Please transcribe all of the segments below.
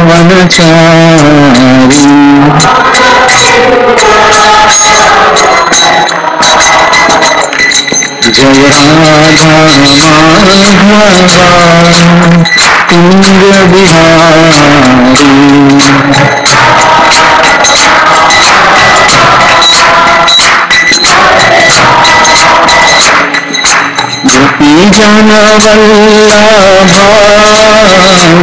वनचारी जय राधा माधवा कुंज बिहारी गोपी जन वल्लभा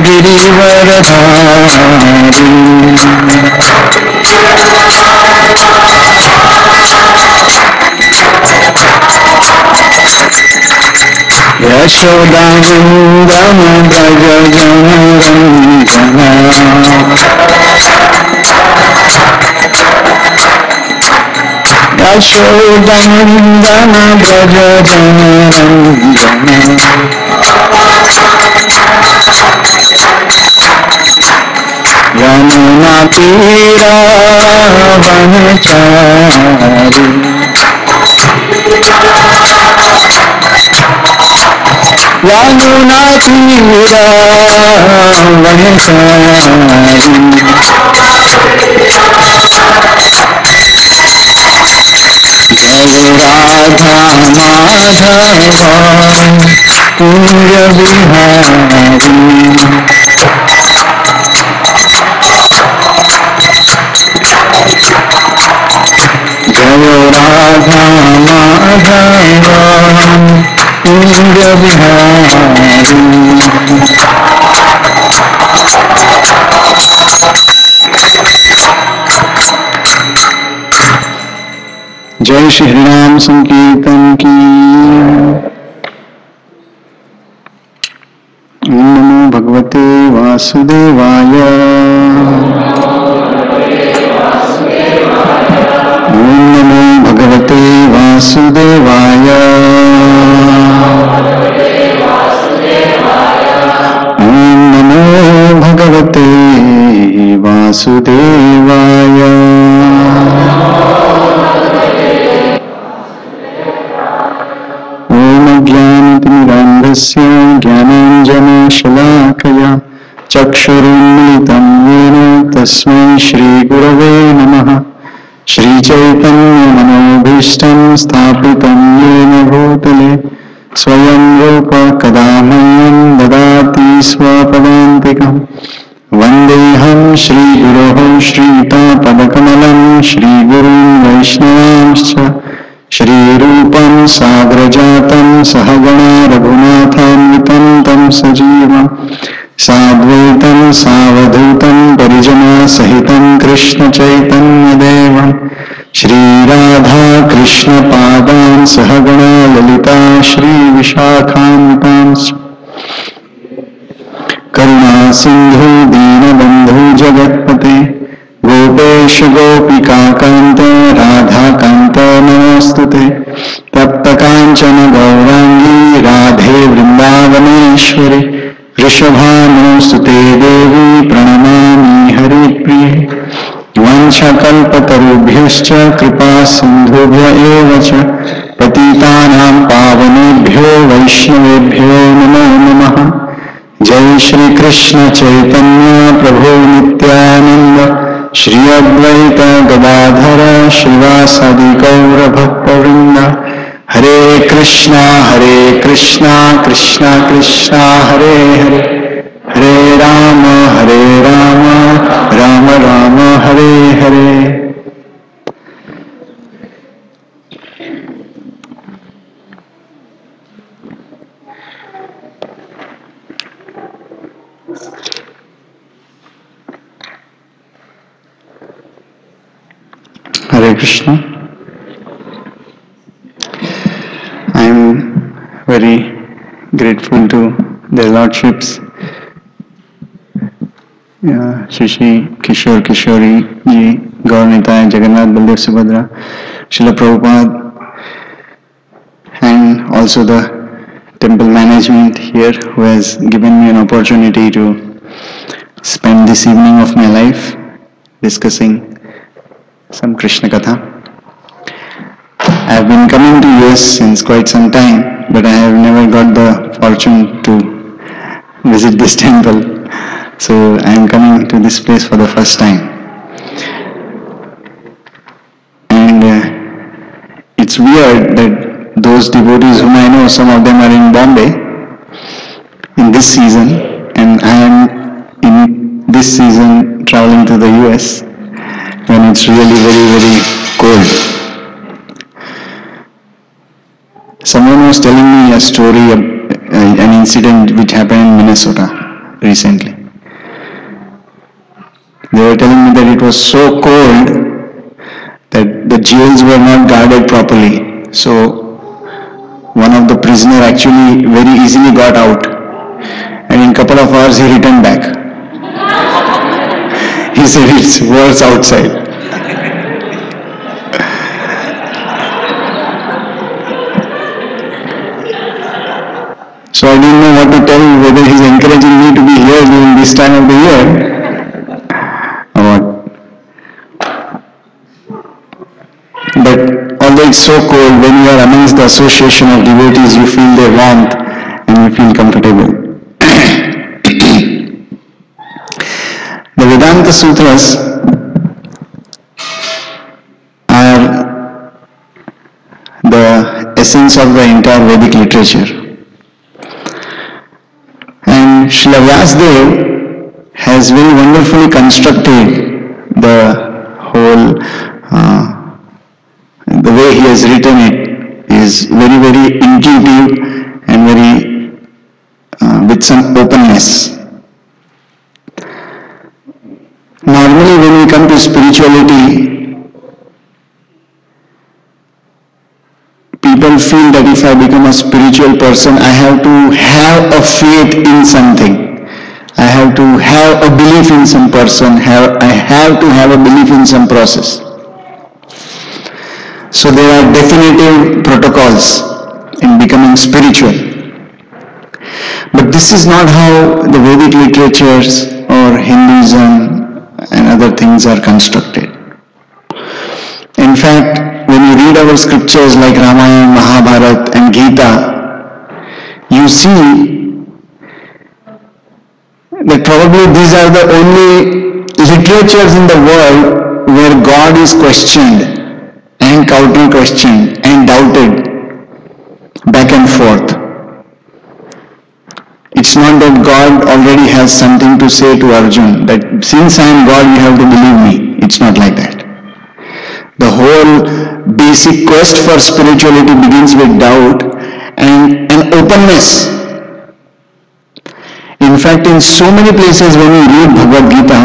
गिरिवरधारी यशोदानन्दन व्रज जनरञ्जना यशोदानन्दन व्रज जनरञ्जना यमुना तीरा वनचारी यमुना तीरा वनचारी जय राधा माधवा कुंज बिहारी जय राधा माधवा कुंज बिहारी जय श्री हरिनाम संकीर्तन की। ओम नमो भगवते वासुदेवाय। ओम नमो भगवते वासुदेवाय। ओम नमो भगवते वासुदेवाय। ज्ञानाञ्जनशलाकया चक्षुरुन्मिलितं येन तस्मै श्रीगुरवे नमः। श्रीचैतन्यमनोभीष्टं स्थापितं येन भूतले स्वयं रूप कदा मह्यं ददाति स्वपदान्तिकम्। वन्देऽहं श्रीगुरोः श्रीयुतापदकमलं श्रीगुरुन् वैष्णवांश्च श्रीरूपं साग्रजातं सहगणा रघुनाथान्वितं तं सजीवं साद्वैतं सावधूतं परिजनसहितं कृष्णचैतन्यदेवं श्रीराधा कृष्णपादान् सहगणा ललिता श्रीविशाखान्वितांश्च करुणासिन्धु दीनबन्धु जगत्पते गोपेश गोपिकान्त राधाकान्त नमोऽस्तुते। तप्तकाञ्चन गौराङ्गी राधे वृन्दावनेश्वरि वृषभानुसुते देवी प्रणमामि हरिप्रिये। वंशकल्पतरुभ्यश्च कृपा सिन्धुभ्य एव च पतितानां पावनेभ्यो वैष्णवेभ्यो नमो नमः। जय श्री कृष्ण चैतन्य प्रभु नित्यानंद श्री अद्वैत गदाधर श्रीवासादि गौर भक्तवृंद। हरे Krishna Krishna Krishna Hare Hare Hare Ram Ram Ram Hare Hare. Hare Krishna. I am very grateful to their lordships, Shri Kishore Kishori ji, Gaur Nitai, Jagannath, Baldev, Subhadra, Srila Prabhupada, and also the temple management here who has given me an opportunity to spend this evening of my life discussing some Krishna Katha. I have been coming to US since quite some time, but I have never got the fortune to visit this temple. So I am coming to this place for the first time. And it's weird that those devotees whom I know, some of them are in Bombay in this season, and I am in this season traveling to the US when it's really very, very cold. Someone was telling me a story, an incident which happened in Minnesota recently. They were telling me that it was so cold that the jails were not guarded properly. So one of the prisoners actually very easily got out, and in a couple of hours he returned back. He said it's worse outside. So I didn't know what to tell, whether he's encouraging me to be here during this time of the year or what. But although it's so cold, when you are amongst the association of devotees, you feel their warmth and you feel comfortable. The Vedanta Sutras are the essence of the entire Vedic literature. And Srila Vyasdev has very wonderfully constructed the whole, the way he has written it is very, very intuitive and very with some openness. Normally when we come to spirituality, people feel that if I become a spiritual person, I have to have a faith in something. I have to have a belief in some person. I have to have a belief in some process. So there are definitive protocols in becoming spiritual. But this is not how the Vedic literatures or Hinduism and other things are constructed. In fact, when you read our scriptures like Ramayana, Mahabharata and Gita, you see that probably these are the only literatures in the world where God is questioned and counter-questioned and doubted back and forth. It's not that God already has something to say to Arjun, that since I am God, you have to believe me. It's not like that. The whole basic quest for spirituality begins with doubt and an openness. In fact, in so many places when you read Bhagavad Gita,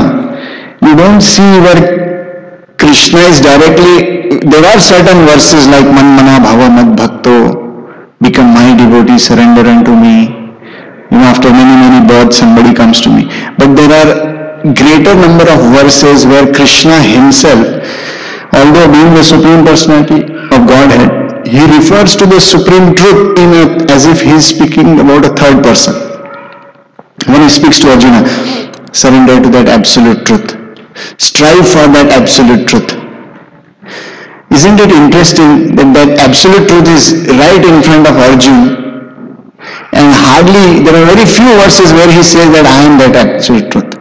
you don't see where Krishna is directly, there are certain verses like Man Mana Bhava Mad Bhakto, become my devotee, surrender unto me. After many births somebody comes to me. But there are greater number of verses where Krishna himself, although being the Supreme Personality of Godhead, he refers to the Supreme Truth as if he is speaking about a third person. When he speaks to Arjuna, surrender to that absolute truth. Strive for that absolute truth. Isn't it interesting that that absolute truth is right in front of Arjuna? And hardly, there are very few verses where he says that I am that absolute truth.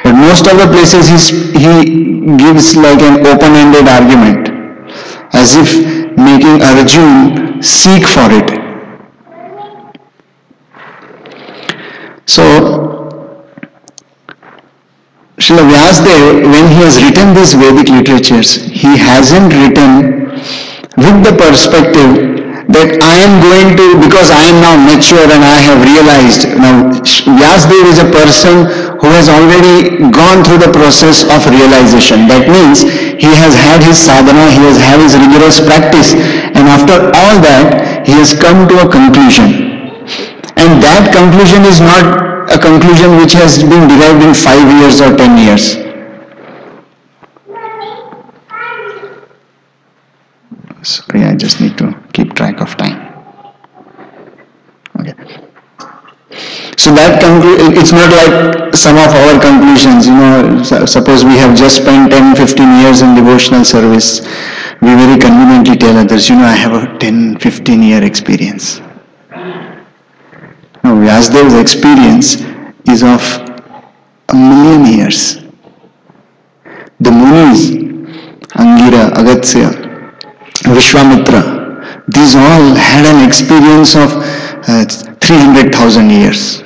But most of the places he gives like an open-ended argument, as if making Arjuna seek for it. So, Srila Vyasdev, when he has written these Vedic literatures, he hasn't written with the perspective that I am going to, because I am now mature and I have realized. Now, Vyasdev is a person who has already gone through the process of realization. That means he has had his sadhana, he has had his rigorous practice, and after all that, he has come to a conclusion. And that conclusion is not a conclusion which has been derived in 5 years or 10 years. Sorry, I just need to keep track of time. Okay. So that it's not like some of our conclusions, suppose we have just spent 10, 15 years in devotional service, we very conveniently tell others, I have a 10, 15 year experience. Now No, Vyasdev's experience is of a million years. The Munis, Angira, Agastya, Vishwamitra, these all had an experience of 300,000 years.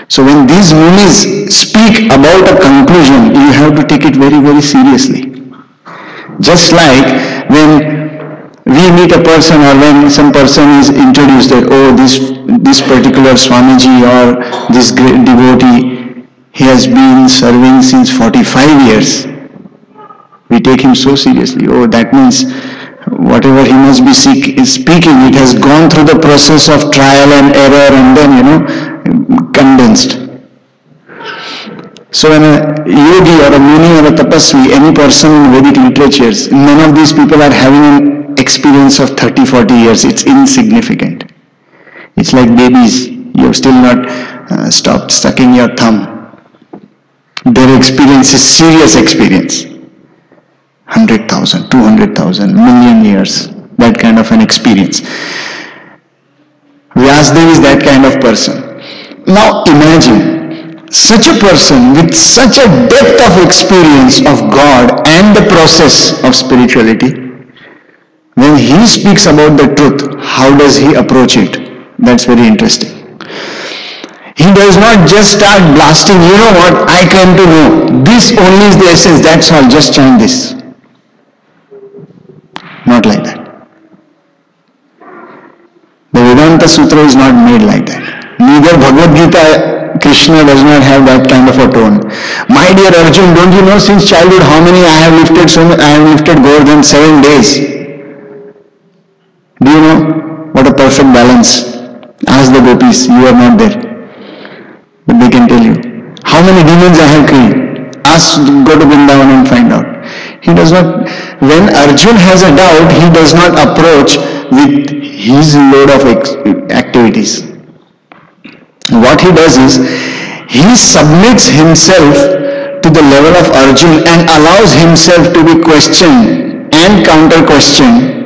So when these Munis speak about a conclusion, you have to take it very, very seriously. Just like when we meet a person or when some person is introduced that, oh, this particular Swamiji or this great devotee, he has been serving since 45 years. We take him so seriously. Oh, that means whatever he must be speaking, it has gone through the process of trial and error and then, condensed. So when a yogi or a muni or a tapasvi, any person in Vedic literatures, none of these people are having an experience of 30-40 years. It's insignificant. It's like babies. You have still not stopped sucking your thumb. Their experience is serious experience. 100,000, 200,000, million years. That kind of an experience. Vyasdev is that kind of person. Now imagine such a person with such a depth of experience of God and the process of spirituality. When he speaks about the truth, how does he approach it? That's very interesting. He does not just start blasting, you know what, I came to know. This only is the essence, that's all, just chant this. Not like that. The Vedanta Sutra is not made like that. Neither Bhagavad Gita, Krishna does not have that kind of a tone. My dear Arjun, don't you know since childhood how many I have lifted? I have lifted Govardhan 7 days. Do you know what a perfect balance? Ask the gopis, you are not there. But they can tell you. How many demons I have killed? Ask, go to Vrindavan and find out. He does not, when Arjun has a doubt, he does not approach with his load of activities. What he does is, he submits himself to the level of Arjun and allows himself to be questioned and counter-questioned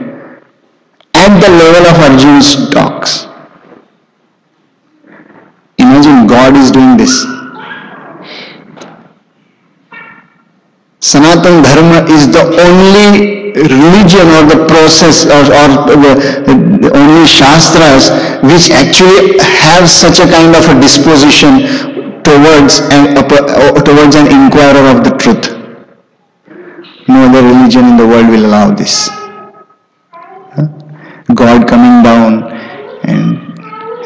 at the level of Arjun's talks. Imagine God is doing this. Sanatana Dharma is the only religion or the process or the only Shastras which actually have such a kind of a disposition towards an inquirer of the truth. No other religion in the world will allow this. God coming down and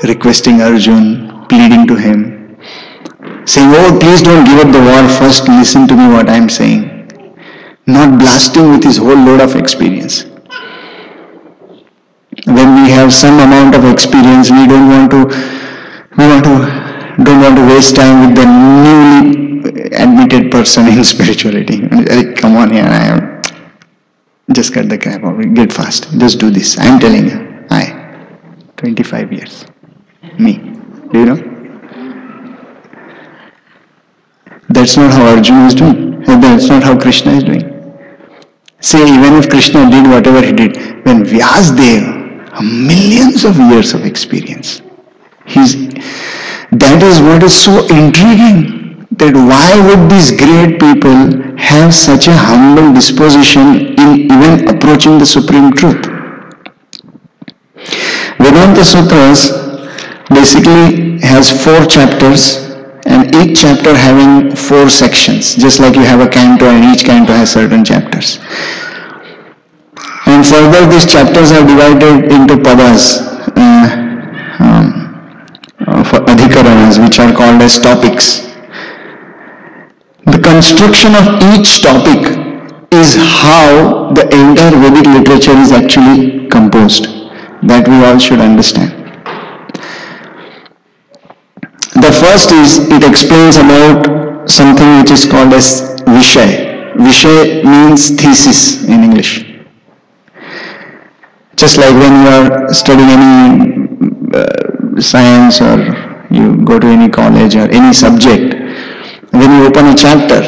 requesting Arjun, pleading to him, saying, oh, please don't give up the war, first listen to me what I am saying. Not blasting with his whole load of experience. When we have some amount of experience, we don't want to waste time with the newly admitted person in spirituality. Come on here, just cut the crap out, get fast, just do this. I am telling you, 25 years. Me. Do you know? That's not how Arjuna is doing. That's not how Krishna is doing. Say, even if Krishna did whatever he did, when Vyasdev, millions of years of experience, that is what is so intriguing, that why would these great people have such a humble disposition in even approaching the supreme truth? Vedanta Sutras basically has 4 chapters, and each chapter having 4 sections, just like you have a canto and each canto has certain chapters. And further these chapters are divided into padas, for adhikaranas, which are called as topics. The construction of each topic is how the entire Vedic literature is actually composed. That we all should understand. The first is, it explains about something which is called as Vishay. Vishay means thesis in English. Just like when you are studying any science or you go to any college or any subject, when you open a chapter,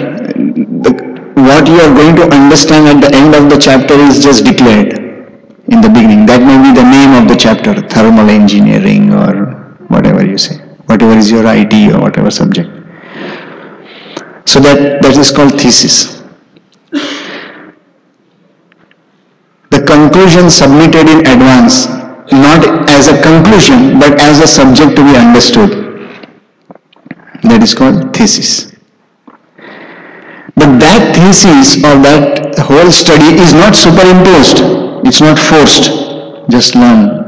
what you are going to understand at the end of the chapter is just declared in the beginning. That may be the name of the chapter, thermal engineering or whatever you say, whatever is your IT or whatever subject. So that is called thesis. The conclusion submitted in advance, not as a conclusion but as a subject to be understood, that is called thesis. But that thesis or that whole study is not superimposed, it's not forced, just learn.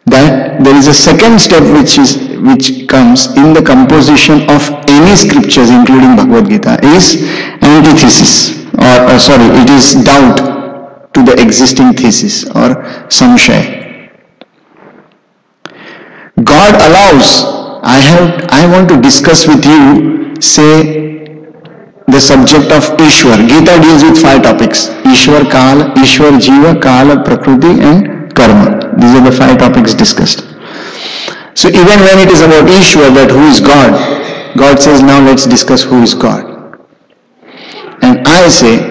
That there is a second step which comes in the composition of any scriptures including Bhagavad Gita is antithesis, or it is doubt to the existing thesis or samshaya. God allows, I want to discuss with you, say, the subject of Ishwar. Gita deals with 5 topics: Ishwar, Kala, Ishwar, Jiva, Kala, Prakriti and Karma. These are the 5 topics discussed. So even when it is about Ishwar, that who is God, God says, now let's discuss who is God. And I say,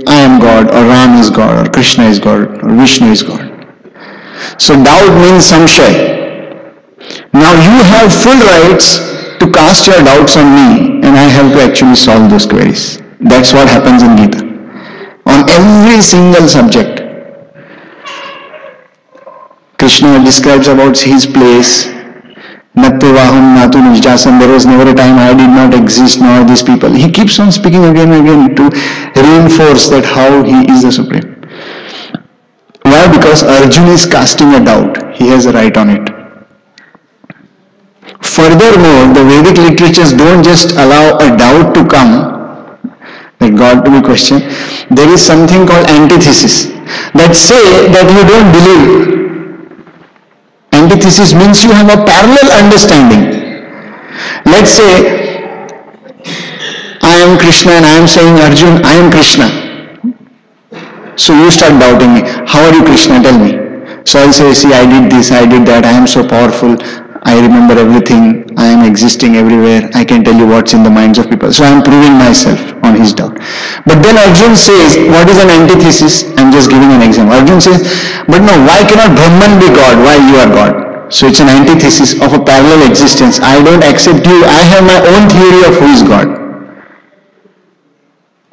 I am God, or Ram is God, or Krishna is God, or Vishnu is God. So doubt means samshaya. Now you have full rights to cast your doubts on me, and I have to actually solve those queries. That's what happens in Gita. On every single subject. Krishna describes about his place. Natyavaham natu nijasam. There was never a time I did not exist, nor these people. He keeps on speaking again and again to reinforce that how he is the Supreme. Why? Because Arjuna is casting a doubt. He has a right on it. Furthermore, the Vedic literatures don't just allow a doubt to come, that God to be questioned. There is something called antithesis that say that you don't believe. Antithesis means you have a parallel understanding. Let's say I am Krishna and I am saying, Arjun, I am Krishna. So you start doubting me. How are you Krishna? Tell me. So I'll say, see, I did this, I did that, I am so powerful, I remember everything, I am existing everywhere, I can tell you what's in the minds of people. So I am proving myself on his doubt. But then Arjun says, what is an antithesis? I'm just giving an example. Arjun says, but no, why cannot Brahman be God while you are God? So it's an antithesis of a parallel existence. I don't accept you, I have my own theory of who is God.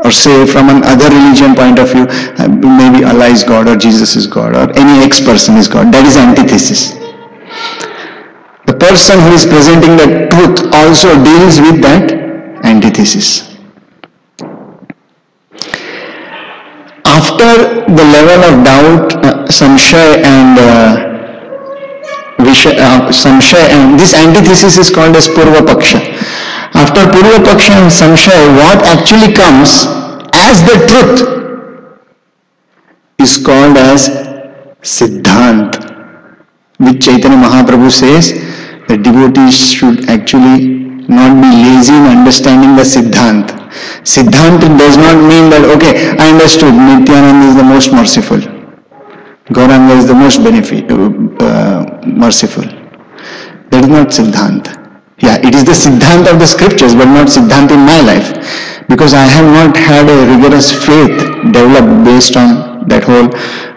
Or say from an other religion point of view, maybe Allah is God or Jesus is God or any X person is God. That is antithesis. The person who is presenting the truth also deals with that antithesis. After the level of doubt, samshaya and this antithesis is called as Purva Paksha. After Purva Paksha and samshaya, what actually comes as the truth is called as Siddhant, which Chaitanya Mahaprabhu says that devotees should actually not be lazy in understanding the Siddhant. Siddhant does not mean that, okay, I understood Nityananda is the most merciful, Gauranga is the most merciful. That is not Siddhant. Yeah, it is the Siddhant of the scriptures, but not Siddhant in my life. Because I have not had a rigorous faith developed based on that whole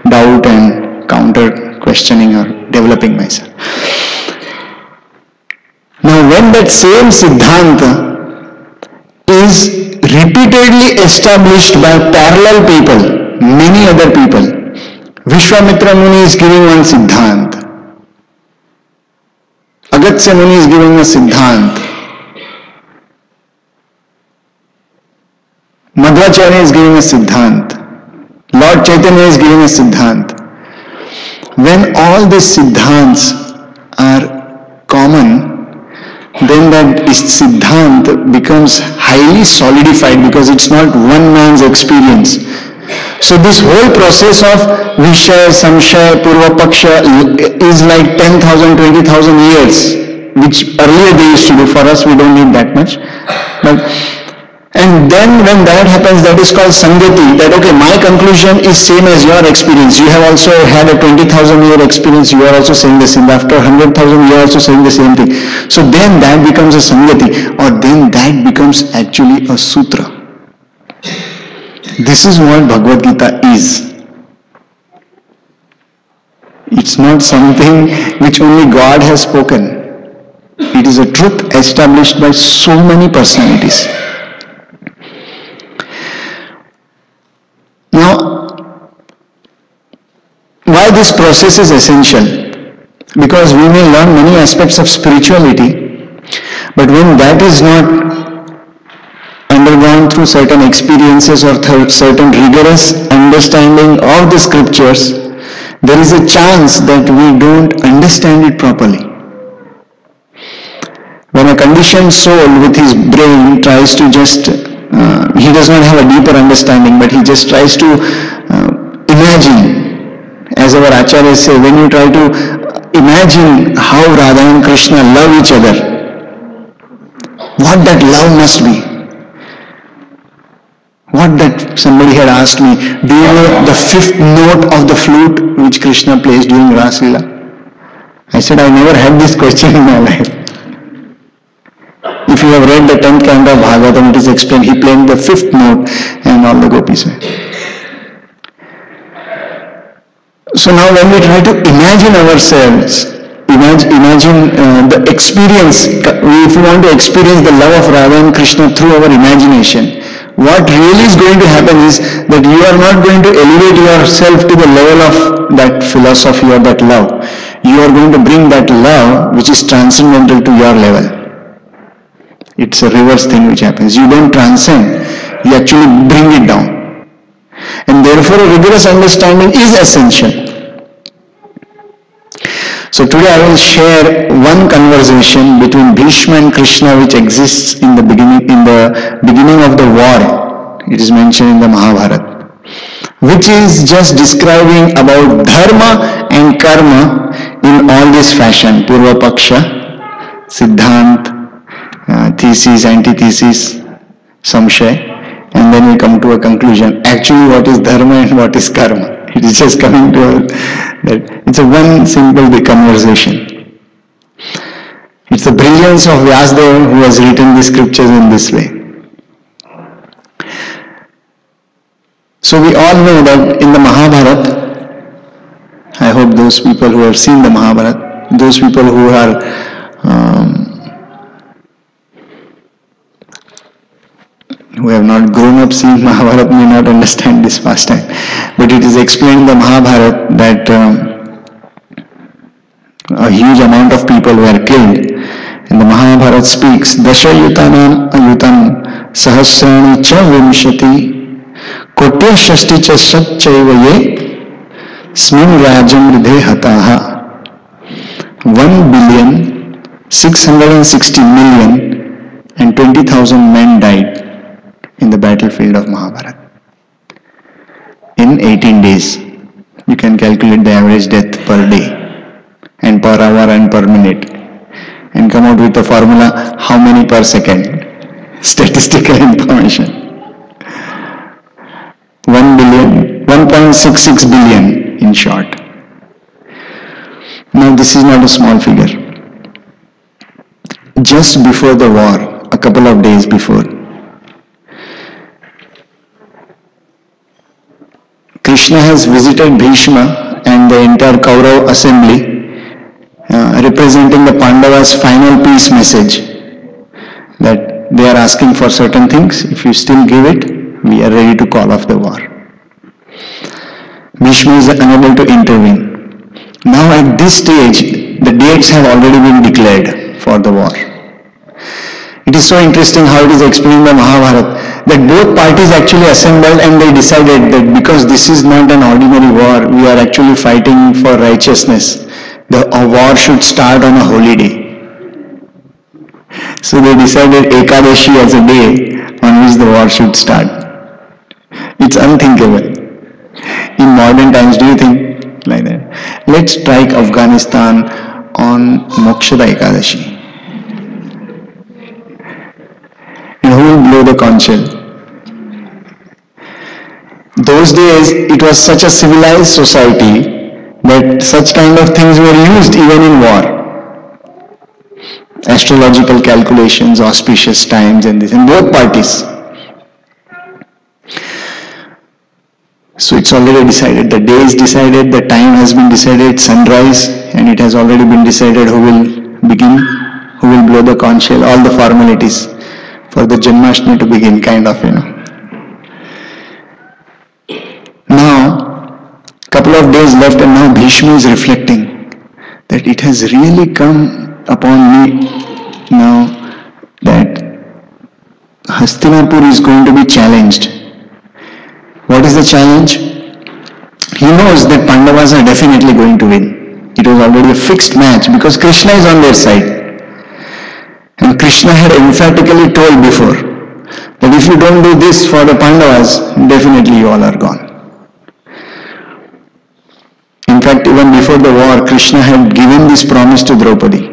doubt and counter questioning or developing myself. Now when that same Siddhanta is repeatedly established by parallel people, many other people, Vishwamitra Muni is giving one Siddhant. Agastya Muni is giving a Siddhant. Madhvacharya is giving a Siddhant. Lord Chaitanya is giving a Siddhant. When all these Siddhants are common, then that Siddhant becomes highly solidified because it's not one man's experience. So this whole process of Vishaya, Samshaya, Purva Paksha is like 10,000, 20,000 years, which earlier they used to do. For us, we don't need that much. And then when that happens, that is called Sangati, that okay, my conclusion is same as your experience. You have also had a 20,000 year experience, you are also saying the same. After 100,000, you are also saying the same thing. So then that becomes a Sangati, or then that becomes actually a Sutra. This is what Bhagavad Gita is. It's not something which only God has spoken. It is a truth established by so many personalities. Now, why this process is essential? Because we may learn many aspects of spirituality, but when that is not undergone through certain experiences or through certain rigorous understanding of the scriptures, there is a chance that we don't understand it properly. When a conditioned soul with his brain tries to he does not have a deeper understanding, but he just tries to imagine, as our acharyas say, when you try to imagine how Radha and Krishna love each other, what that love must be. What that somebody had asked me, do you know the fifth note of the flute which Krishna plays during Ras Leela? I said, I never had this question in my life. If you have read the 10th canto of Bhagavatam, it is explained, he played the fifth note and all the gopis were. So now when we try to imagine ourselves, imagine the experience, if we want to experience the love of Radha and Krishna through our imagination, what really is going to happen is that you are not going to elevate yourself to the level of that philosophy or that love. You are going to bring that love which is transcendental to your level. It's a reverse thing which happens. You don't transcend, you actually bring it down. And therefore a rigorous understanding is essential. So today I will share one conversation between Bhishma and Krishna which exists in the beginning of the war. It is mentioned in the Mahabharata, which is just describing about dharma and karma in all this fashion: Purva Paksha, Siddhant, thesis, antithesis, samshay, and then we come to a conclusion. Actually, what is dharma and what is karma? It is just coming to that. It's a one simple conversation. It's the brilliance of Vyasadeva who has written the scriptures in this way. So we all know that in the Mahabharata, I hope those people who have seen the Mahabharata, those people who are who have not grown up seeing Mahabharata may not understand this pastime. But it is explained in the Mahabharata that a huge amount of people were killed. And the Mahabharata speaks, Dashayutanam ayutam sahasrani cha vimshati kotya shasti cha satchaiva smin rajam ridhe hataha 1,660,000,000 and 20,000 men died in the battlefield of Mahabharata. In 18 days, you can calculate the average death per day and per hour and per minute and come out with a formula how many per second. Statistical information. 1.66 billion in short. Now this is not a small figure. Just before the war, a couple of days before, Krishna has visited Bhishma and the entire Kaurav assembly, representing the Pandavas' final peace message, that they are asking for certain things. If you still give it, we are ready to call off the war. Bhishma is unable to intervene. Now at this stage, the dates have already been declared for the war. It is so interesting how it is explained in the Mahabharata that both parties actually assembled and they decided that because this is not an ordinary war, we are actually fighting for righteousness. The war should start on a holy day. So they decided Ekadashi as a day on which the war should start. It's unthinkable. In modern times, do you think like that? Let's strike Afghanistan on Mokshada Ekadashi. And who will blow the conch shell? Those days, it was such a civilized society that such kind of things were used even in war. Astrological calculations, auspicious times and this, in both parties. So it's already decided. The day is decided, the time has been decided, sunrise, and it has already been decided who will begin, who will blow the conch shell, all the formalities for the Janmashtami to begin, kind of, Now, couple of days left, and now Bhishma is reflecting that it has really come upon me now that Hastinapur is going to be challenged. What is the challenge? He knows that Pandavas are definitely going to win. It was already a fixed match because Krishna is on their side. And Krishna had emphatically told before that if you don't do this for the Pandavas, definitely you all are gone. In fact, even before the war, Krishna had given this promise to Draupadi.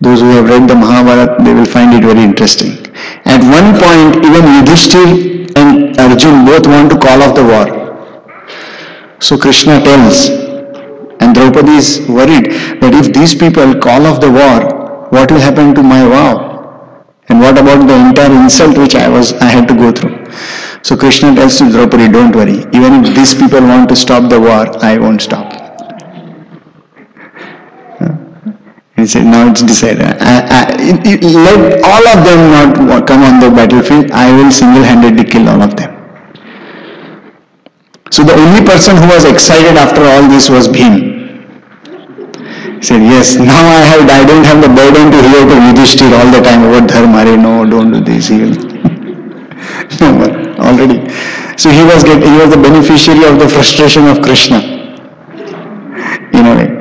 Those who have read the Mahabharata, they will find it very interesting. At one point, even Yudhishthir and Arjun both want to call off the war. So Krishna tells, and Draupadi is worried that if these people call off the war, what will happen to my vow? And what about the entire insult which I had to go through? So Krishna tells to Draupadi, don't worry, even if these people want to stop the war, I won't stop. He said, now it's decided. Let all of them not come on the battlefield. I will single-handedly kill all of them. So the only person who was excited after all this was Bhim. He said, yes, now I don't have the burden to hear to Yudhishthir all the time about Dharma. No, don't do this. No more, already. So he was the beneficiary of the frustration of Krishna. In a way.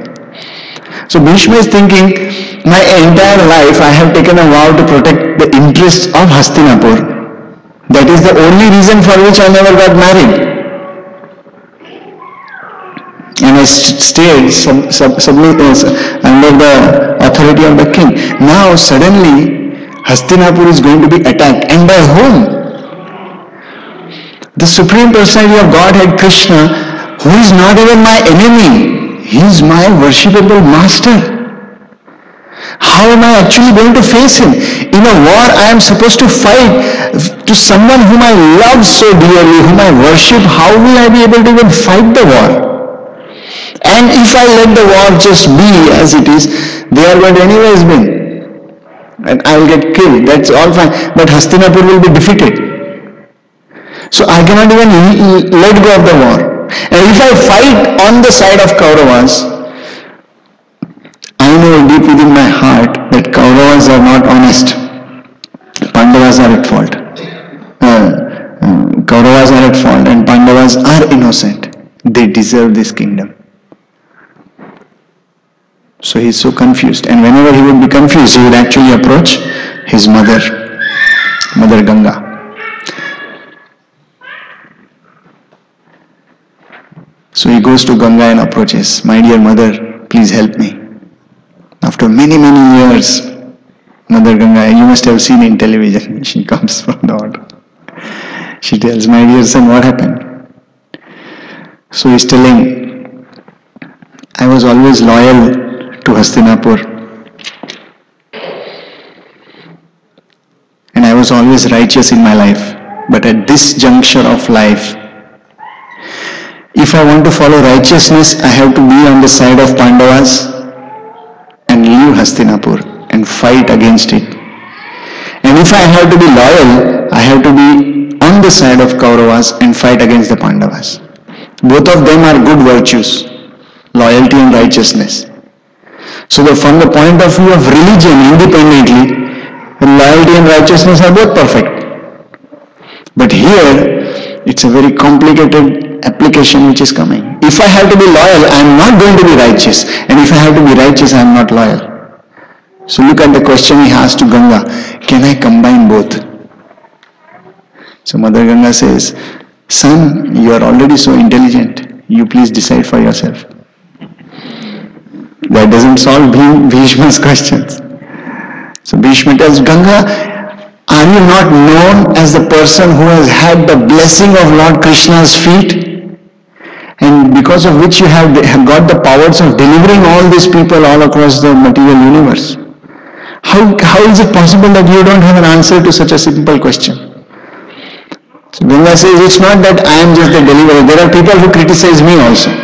So Bhishma is thinking, my entire life I have taken a vow to protect the interests of Hastinapur. That is the only reason for which I never got married. And I stayed under the authority of the king. Now suddenly Hastinapur is going to be attacked. And by whom? The Supreme Personality of Godhead, Krishna, who is not even my enemy. He is my worshipable master. How am I actually going to face him? In a war, I am supposed to fight to someone whom I love so dearly, whom I worship. How will I be able to even fight the war? And if I let the war just be as it is, they are going to anyways win. And I will get killed. That's all fine. But Hastinapur will be defeated. So I cannot even let go of the war. And if I fight on the side of Kauravas, I know deep within my heart that Kauravas are not honest. Pandavas are at fault. Kauravas are at fault and Pandavas are innocent. They deserve this kingdom. So he is so confused. And whenever he would be confused, he would actually approach his mother, Mother Ganga. So he goes to Ganga and approaches, my dear mother, please help me. After many, many years, Mother Ganga, you must have seen in television, she comes from the order. She tells, my dear son, what happened? So he's telling, I was always loyal to Hastinapur. And I was always righteous in my life. But at this juncture of life, if I want to follow righteousness, I have to be on the side of Pandavas and leave Hastinapur and fight against it. And if I have to be loyal, I have to be on the side of Kauravas and fight against the Pandavas. Both of them are good virtues, loyalty and righteousness. So from the point of view of religion independently, loyalty and righteousness are both perfect. But here, it's a very complicated application which is coming. If I have to be loyal, I am not going to be righteous. And if I have to be righteous, I am not loyal. So look at the question he asked to Ganga. Can I combine both? So Mother Ganga says, son, you are already so intelligent. You please decide for yourself. That doesn't solve Bhishma's questions. So Bhishma tells Ganga, are you not known as the person who has had the blessing of Lord Krishna's feet? And because of which you have got the powers of delivering all these people all across the material universe. How is it possible that you don't have an answer to such a simple question? So Ganga says, it's not that I am just the deliverer. There are people who criticize me also.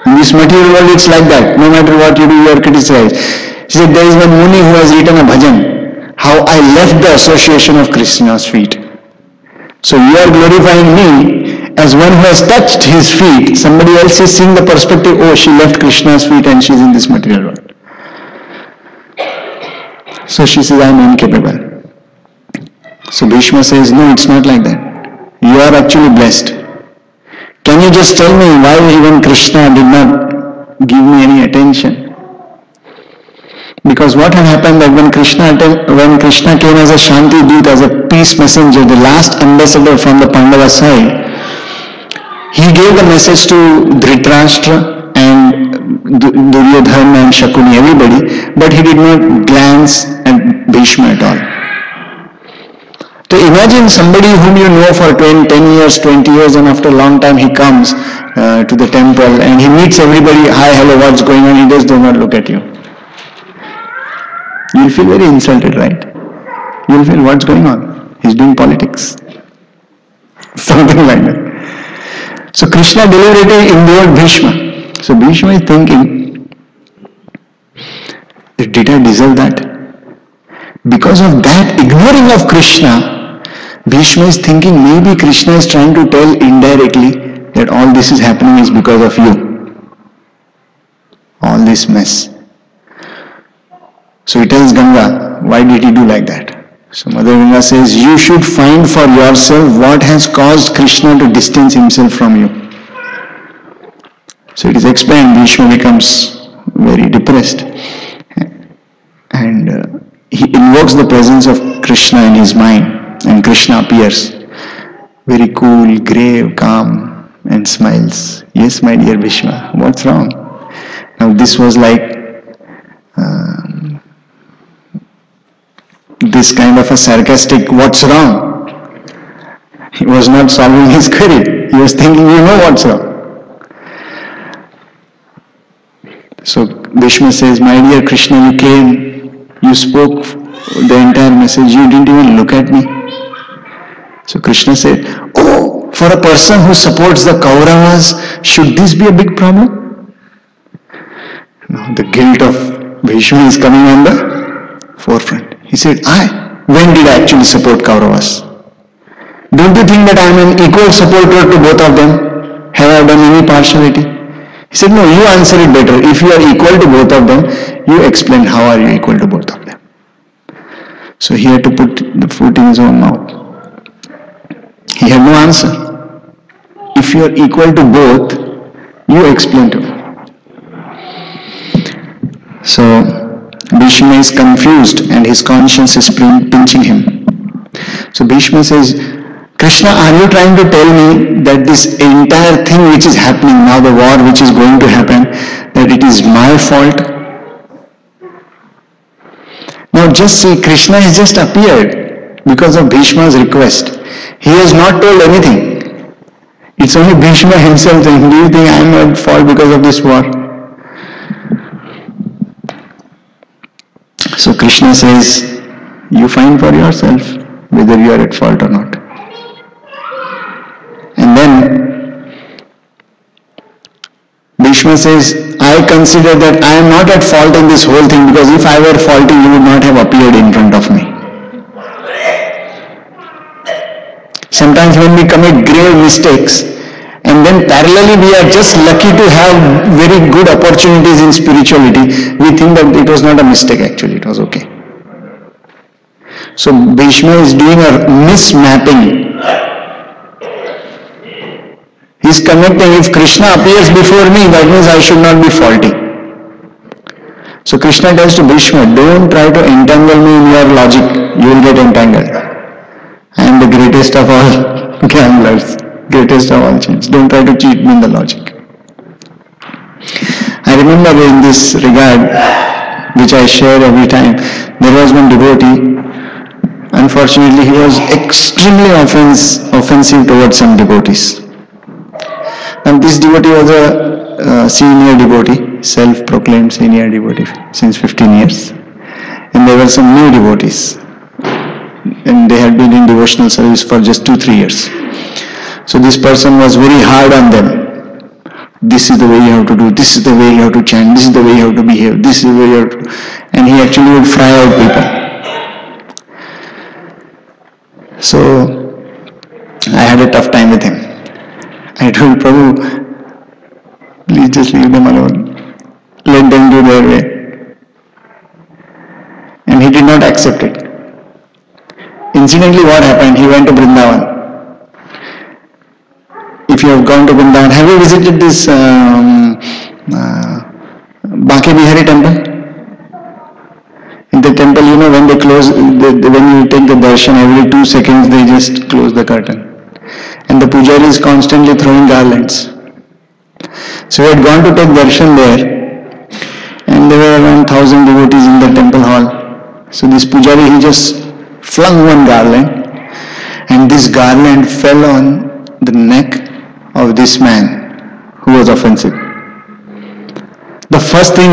In this material world, it's like that. No matter what you do, you are criticized. She said, there is one Muni who has written a bhajan, how I left the association of Krishna's feet. So you are glorifying me as one who has touched his feet. Somebody else is seeing the perspective, oh, she left Krishna's feet and she is in this material world. So she says, I am incapable. So Bhishma says, no, it's not like that. You are actually blessed. Can you just tell me why even Krishna did not give me any attention? Because what had happened that when Krishna came as a Shanti Dut, as a peace messenger, the last ambassador from the Pandava side, he gave the message to Dhritarashtra and Duryodhana and Shakuni, everybody, but he did not glance at Bhishma at all. So imagine somebody whom you know for 10 years, 20 years, and after a long time he comes to the temple and he meets everybody, hi, hello, what's going on? He just does not look at you. You'll feel very insulted, right? You'll feel, what's going on? He's doing politics. Something like that. So Krishna deliberately endured Bhishma. So Bhishma is thinking, did I deserve that? Because of that ignoring of Krishna, Bhishma is thinking maybe Krishna is trying to tell indirectly that all this is happening is because of you. All this mess. So he tells Ganga, why did he do like that? So Mother Ganga says, you should find for yourself what has caused Krishna to distance himself from you. So it is explained, Bhishma becomes very depressed and he invokes the presence of Krishna in his mind. And Krishna appears, very cool, grave, calm, and smiles. Yes, my dear Bhishma, what's wrong? Now this was like this kind of a sarcastic, what's wrong? He was not solving his query. He was thinking, you know what's wrong. So Bhishma says, my dear Krishna, you came, you spoke the entire message, you didn't even look at me. So Krishna said, oh, for a person who supports the Kauravas, should this be a big problem? Now the guilt of Bhishma is coming on the forefront. He said, when did I actually support Kauravas? Don't you think that I am an equal supporter to both of them? Have I done any partiality? He said, no, you answer it better. If you are equal to both of them, you explain how are you equal to both of them. So he had to put the foot in his own mouth. He had no answer. If you are equal to both, you explain to them. So Bhishma is confused and his conscience is pinching him. So Bhishma says, Krishna, are you trying to tell me that this entire thing which is happening now, the war which is going to happen, that it is my fault? Now just see, Krishna has just appeared because of Bhishma's request. He has not told anything. It's only Bhishma himself saying, do you think I am at fault because of this war? So Krishna says, you find for yourself whether you are at fault or not. And then Bhishma says, I consider that I am not at fault in this whole thing, because if I were faulty, you would not have appeared in front of me. Sometimes when we commit grave mistakes, and then parallelly we are just lucky to have very good opportunities in spirituality, we think that it was not a mistake, actually it was okay. So Bhishma is doing a mismapping. He is connecting, if Krishna appears before me, that means I should not be faulty. So Krishna tells to Bhishma, don't try to entangle me in your logic, you will get entangled. I am the greatest of all gamblers, greatest of all cheats. Don't try to cheat me in the logic. I remember in this regard, which I share every time, there was one devotee. Unfortunately, he was extremely offensive towards some devotees. Now this devotee was a senior devotee, self-proclaimed senior devotee since 15 years. And there were some new devotees. and they had been in devotional service for just 2-3 years. So this person was very hard on them. This is the way you have to do, this is the way you have to chant, this is the way you have to behave, this is the way you have to... And he actually would fry out people. So I had a tough time with him. I told Prabhu, please just leave them alone. Let them do their way. And he did not accept it. Incidentally, what happened? He went to Vrindavan. If you have gone to Vrindavan, have you visited this Bake Bihari temple? In the temple, you know, when they close, when you take the darshan, every 2 seconds they just close the curtain. And the pujari is constantly throwing garlands. So we had gone to take darshan there, and there were around 1,000 devotees in the temple hall. So this pujari, he just flung one garland, and this garland fell on the neck of this man who was offensive. The first thing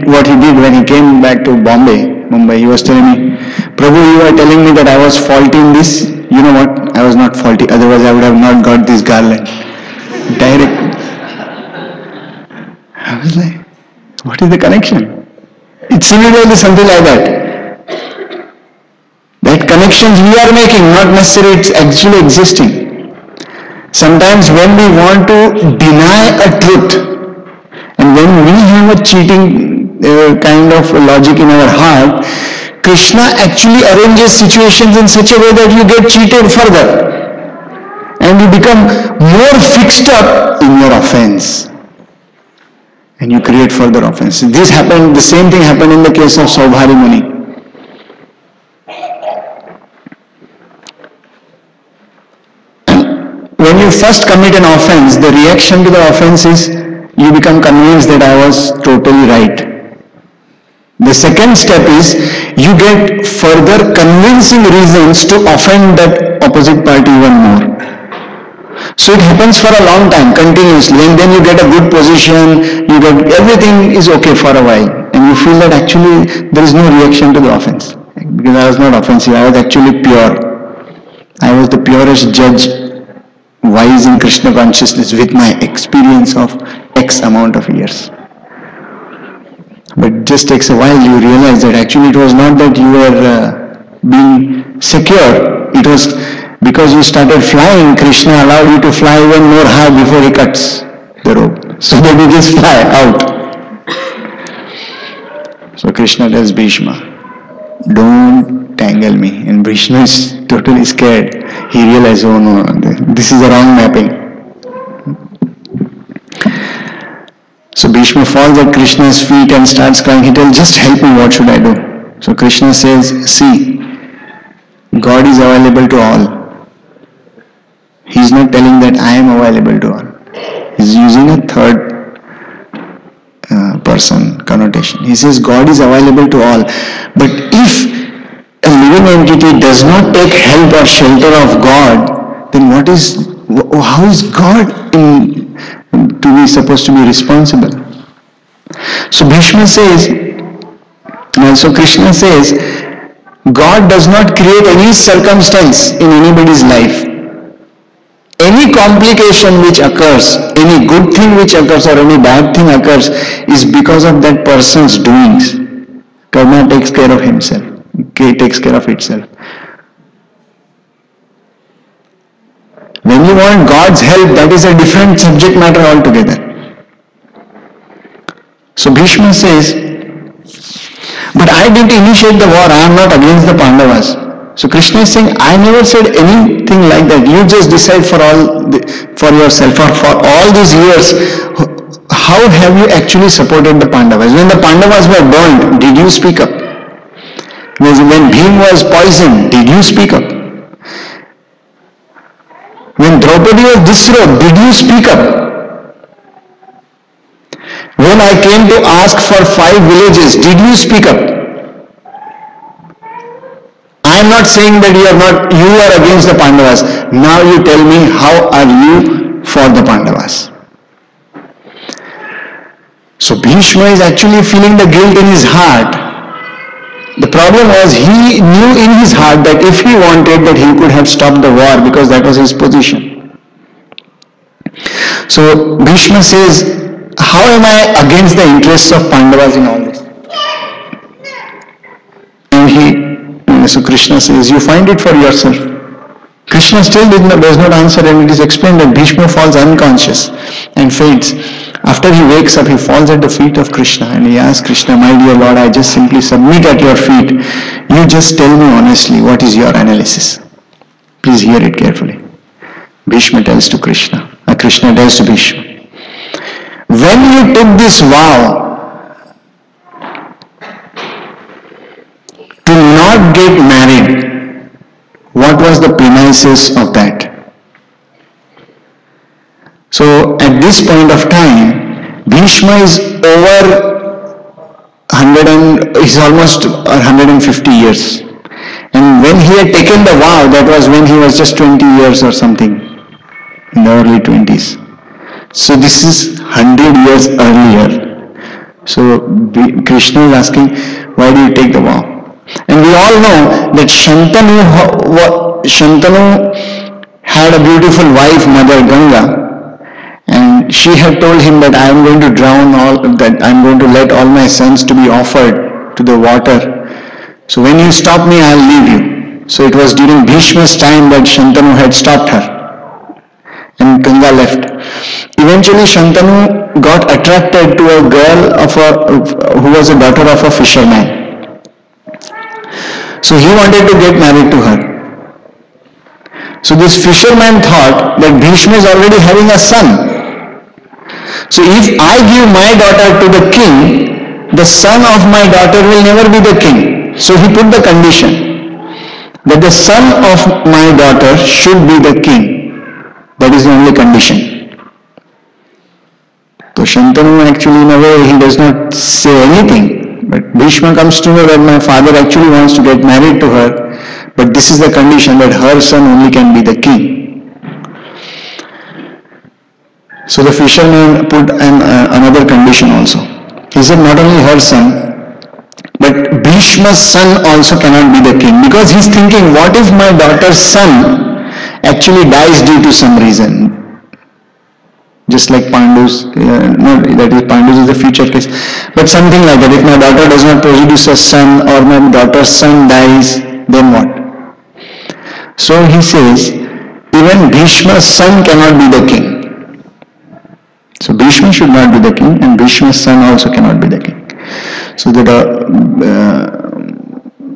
what he did when he came back to Mumbai, he was telling me, Prabhu, you are telling me that I was faulty in this. You know what? I was not faulty. Otherwise, I would have not got this garland. Direct. I was like, what is the connection? It's similarly something like that. That connections we are making, not necessarily it's actually existing. Sometimes when we want to deny a truth, and when we have a cheating kind of logic in our heart, Krishna actually arranges situations in such a way that you get cheated further. And you become more fixed up in your offense. And you create further offense. This happened, the same thing happened in the case of Saubhari Muni. When you first commit an offense, the reaction to the offense is you become convinced that I was totally right. The second step is you get further convincing reasons to offend that opposite party even more. So it happens for a long time, continuously, and then you get a good position, everything is okay for a while, and you feel that actually there is no reaction to the offense. Because I was not offensive, I was actually pure. I was the purest judge, wise in Krishna consciousness with my experience of X amount of years. But it just takes a while, you realize that actually it was not that you were being secure, it was because you started flying. Krishna allowed you to fly even more high before he cuts the rope, so that you just fly out. So Krishna tells Bhishma, don't tangle me. And Bhishma is totally scared. He realizes, oh no, this is a wrong mapping. So Bhishma falls at Krishna's feet and starts crying. He tells, just help me, what should I do? So Krishna says, see, God is available to all. He is not telling that I am available to all. He is using a third person connotation. He says God is available to all. But if a living entity does not take help or shelter of God, then how is God to be supposed to be responsible? So Bhishma says, so Krishna says, God does not create any circumstance in anybody's life. Any complication which occurs, any good thing which occurs or any bad thing occurs is because of that person's doings. Karma takes care of himself. It takes care of itself. When you want God's help, that is a different subject matter altogether. So Bhishma says, but I didn't initiate the war, I am not against the Pandavas. So Krishna is saying, I never said anything like that. You just decide for yourself, or for all these years, how have you actually supported the Pandavas? When the Pandavas were burned, did you speak up? When Bhim was poisoned, did you speak up? When Draupadi was disrobed, did you speak up? When I came to ask for 5 villages, did you speak up? I am not saying that you are against the Pandavas. Now you tell me, how are you for the Pandavas? So Bhishma is actually feeling the guilt in his heart The problem was he knew in his heart that if he wanted that he could have stopped the war because that was his position. So Bhishma says, how am I against the interests of Pandavas in all this? And so Krishna says, you find it for yourself. Krishna still does not answer, and it is explained that Bhishma falls unconscious and faints. After he wakes up, he falls at the feet of Krishna and he asks Krishna, my dear Lord, I just simply submit at your feet. You just tell me honestly, what is your analysis? Please hear it carefully. Bhishma tells to Krishna. Krishna tells to Bhishma, when you took this vow to not get married, what was the premises of that? So at this point of time, Bhishma is he's almost 150 years. And when he had taken the vow, that was when he was just 20 years or something, in the early 20s. So this is 100 years earlier. So Krishna is asking, why do you take the vow? And we all know that Shantanu had a beautiful wife, Mother Ganga. And she had told him that I am going to that I am going to let all my sons to be offered to the water. So when you stop me, I will leave you. So it was during Bhishma's time that Shantanu had stopped her. And Ganga left. Eventually Shantanu got attracted to a girl who was a daughter of a fisherman. So he wanted to get married to her. So this fisherman thought that Bhishma is already having a son. So if I give my daughter to the king, the son of my daughter will never be the king. So he put the condition that the son of my daughter should be the king. That is the only condition. So Shantanu actually in a way he does not say anything. But Bhishma comes to know that my father actually wants to get married to her. But this is the condition that her son only can be the king. So the fisherman put another condition also. He said not only her son, but Bhishma's son also cannot be the king. Because he's thinking, what if my daughter's son actually dies due to some reason? Just like Pandu's, Pandu's is the future case. But something like that, if my daughter does not produce a son or my daughter's son dies, then what? So he says, even Bhishma's son cannot be the king. So Bhishma should not be the king and Bhishma's son also cannot be the king. So that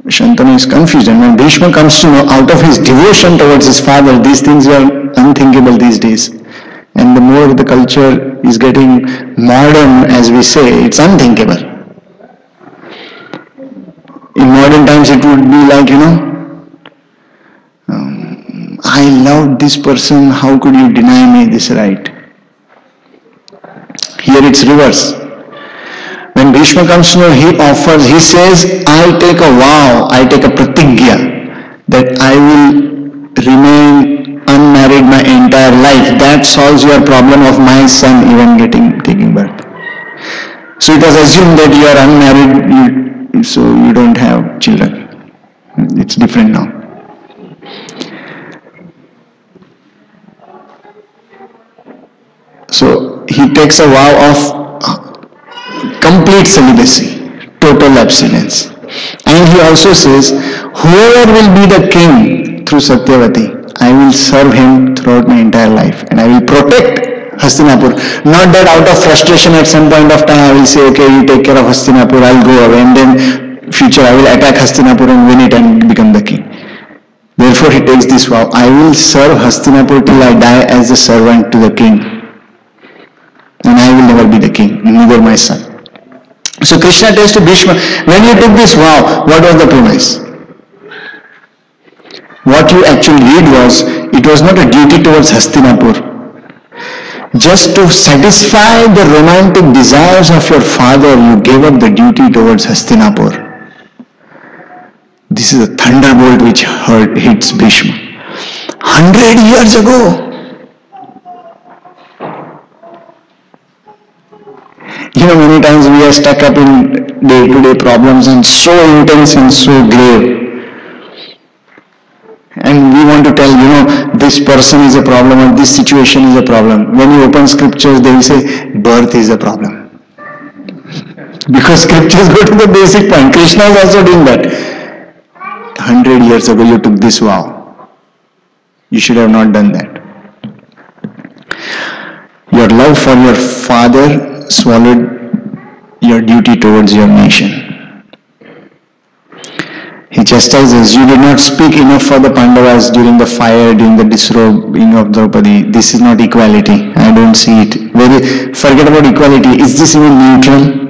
Shantanu is confused, and when Bhishma comes to know out of his devotion towards his father, these things are unthinkable these days. And the more the culture is getting modern, as we say, it's unthinkable. In modern times it would be like, I loved this person, how could you deny me this right? Here it's reverse. When Bhishma comes to know, he says, I take a vow, I take a pratigya that I will remain unmarried my entire life. That solves your problem of my son even taking birth. So it was assumed that you are unmarried, so you don't have children. It's different now. So he takes a vow of complete celibacy, total abstinence. And he also says, whoever will be the king through Satyavati, I will serve him throughout my entire life and I will protect Hastinapur. Not that out of frustration at some point of time I will say, okay, you take care of Hastinapur, I'll go away, and then future I will attack Hastinapur and win it and become the king. Therefore he takes this vow, I will serve Hastinapur till I die as a servant to the king. And I will never be the king, neither my son. So Krishna tells to Bhishma, when you took this vow, what was the premise? What you actually read was, it was not a duty towards Hastinapur. Just to satisfy the romantic desires of your father, you gave up the duty towards Hastinapur. This is a thunderbolt which hits Bhishma. 100 years ago. Many many times we are stuck up in day-to-day problems and so intense and so grave. And we want to tell, this person is a problem or this situation is a problem. When you open scriptures, they will say, birth is a problem. Because scriptures go to the basic point. Krishna is also doing that. 100 years ago you took this vow. You should have not done that. Your love for your father swallowed your duty towards your nation. He chastises, you did not speak enough for the Pandavas during the fire, during the disrobing of Draupadi. This is not equality. I don't see it. Forget about equality. Is this even neutral?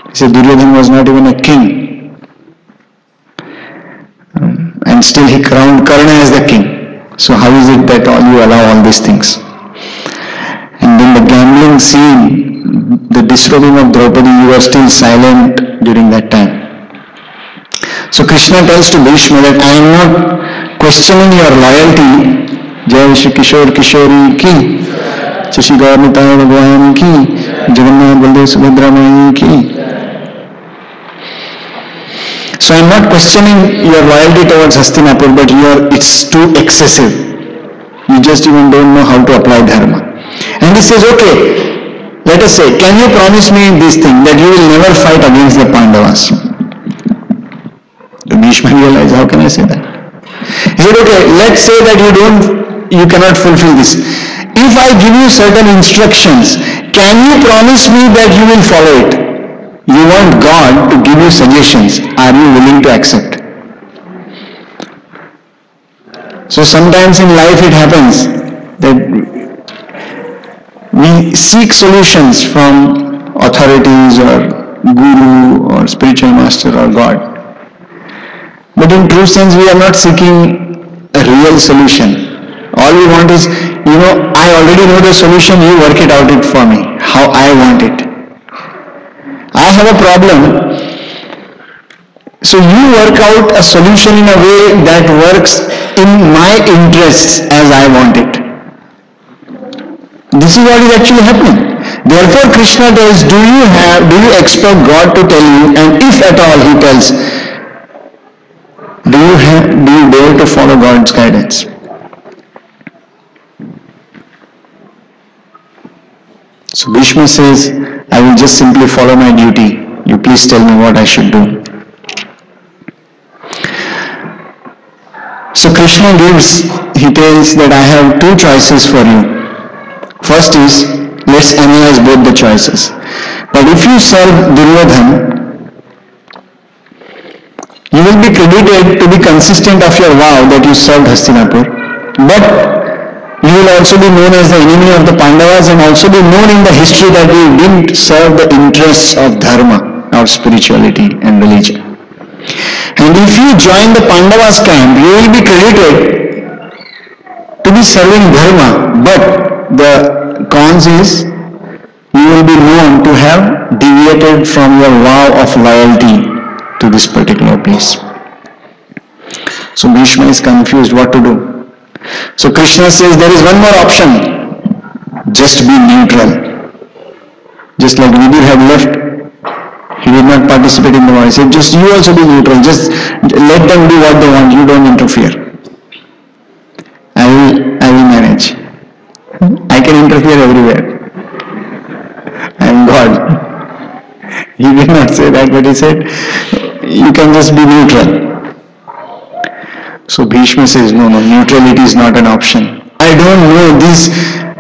He said Duryodhana was not even a king. And still he crowned Karna as the king. So how is it that you allow all these things? And then the gambling scene, the disrobing of Draupadi, you are still silent during that time. So Krishna tells to Bhishma that I am not questioning your loyalty. Jai Shri Kishore Kishori ki, Shri Gaur Bhagwan ki, Jagannath Baldev Subhadra Mai ki. So I am not questioning your loyalty towards Hastinapur, but it's too excessive. You just even don't know how to apply dharma. And he says, okay, let us say, can you promise me this thing, that you will never fight against the Pandavas? Bhishma realized, how can I say that? He said, okay, let's say that you cannot fulfill this. If I give you certain instructions, can you promise me that you will follow it? You want God to give you suggestions. Are you willing to accept? So sometimes in life it happens that we seek solutions from authorities or guru or spiritual master or God. But in true sense, we are not seeking a real solution. All we want is, I already know the solution, you work it out for me, how I want it. I have a problem, so you work out a solution in a way that works in my interests as I want it. This is what is actually happening. Therefore, Krishna tells, do you expect God to tell you, and if at all he tells, do you dare to follow God's guidance? So Bhishma says, I will just simply follow my duty. You please tell me what I should do. So Krishna tells that I have two choices for you. First is, let's analyze both the choices. That if you serve Duryodhana, you will be credited to be consistent of your vow that you served Hastinapur, but you will also be known as the enemy of the Pandavas and also be known in the history that you didn't serve the interests of dharma or spirituality and religion. And if you join the Pandavas camp, you will be credited to be serving dharma, but the cons is you will be known to have deviated from your vow of loyalty to this particular place. So Bhishma is confused what to do. So Krishna says there is one more option. Just be neutral. Just like Vidur had left, he did not participate in the war. He said, just you also be neutral. Just let them do what they want. You don't interfere. I will manage. I can interfere everywhere. I am God. He did not say that, but he said, you can just be neutral. So Bhishma says, no, neutrality is not an option. I don't know this.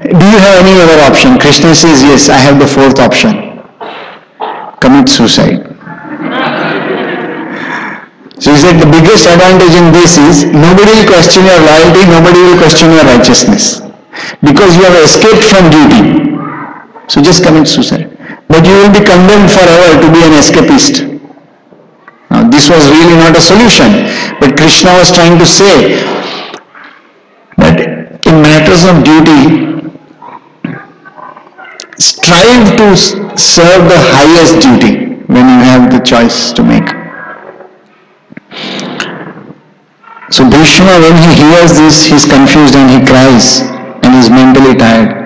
Do you have any other option? Krishna says, yes, I have the fourth option. Commit suicide. So he said, the biggest advantage in this is, nobody will question your loyalty, nobody will question your righteousness. Because you have escaped from duty. So just commit suicide. But you will be condemned forever to be an escapist. Now, this was really not a solution, but Krishna was trying to say that in matters of duty, strive to serve the highest duty when you have the choice to make. So Bhishma, when he hears this, he is confused and he cries and he is mentally tired.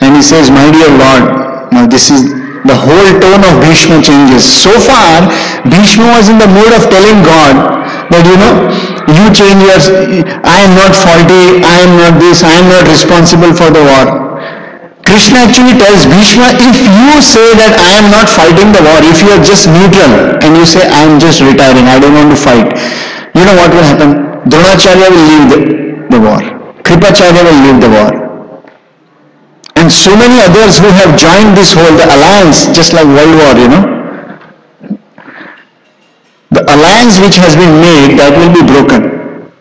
And he says, my dear Lord, now this is the whole tone of Bhishma changes. So far, Bhishma was in the mood of telling God that, you change yours, I am not faulty, I am not this, I am not responsible for the war. Krishna actually tells Bhishma, if you say that I am not fighting the war, if you are just neutral and you say I am just retiring, I don't want to fight, you know what will happen? Dronacharya will leave the war. Kripacharya will leave the war. And so many others who have joined this whole, the alliance, just like World War, the alliance which has been made, that will be broken.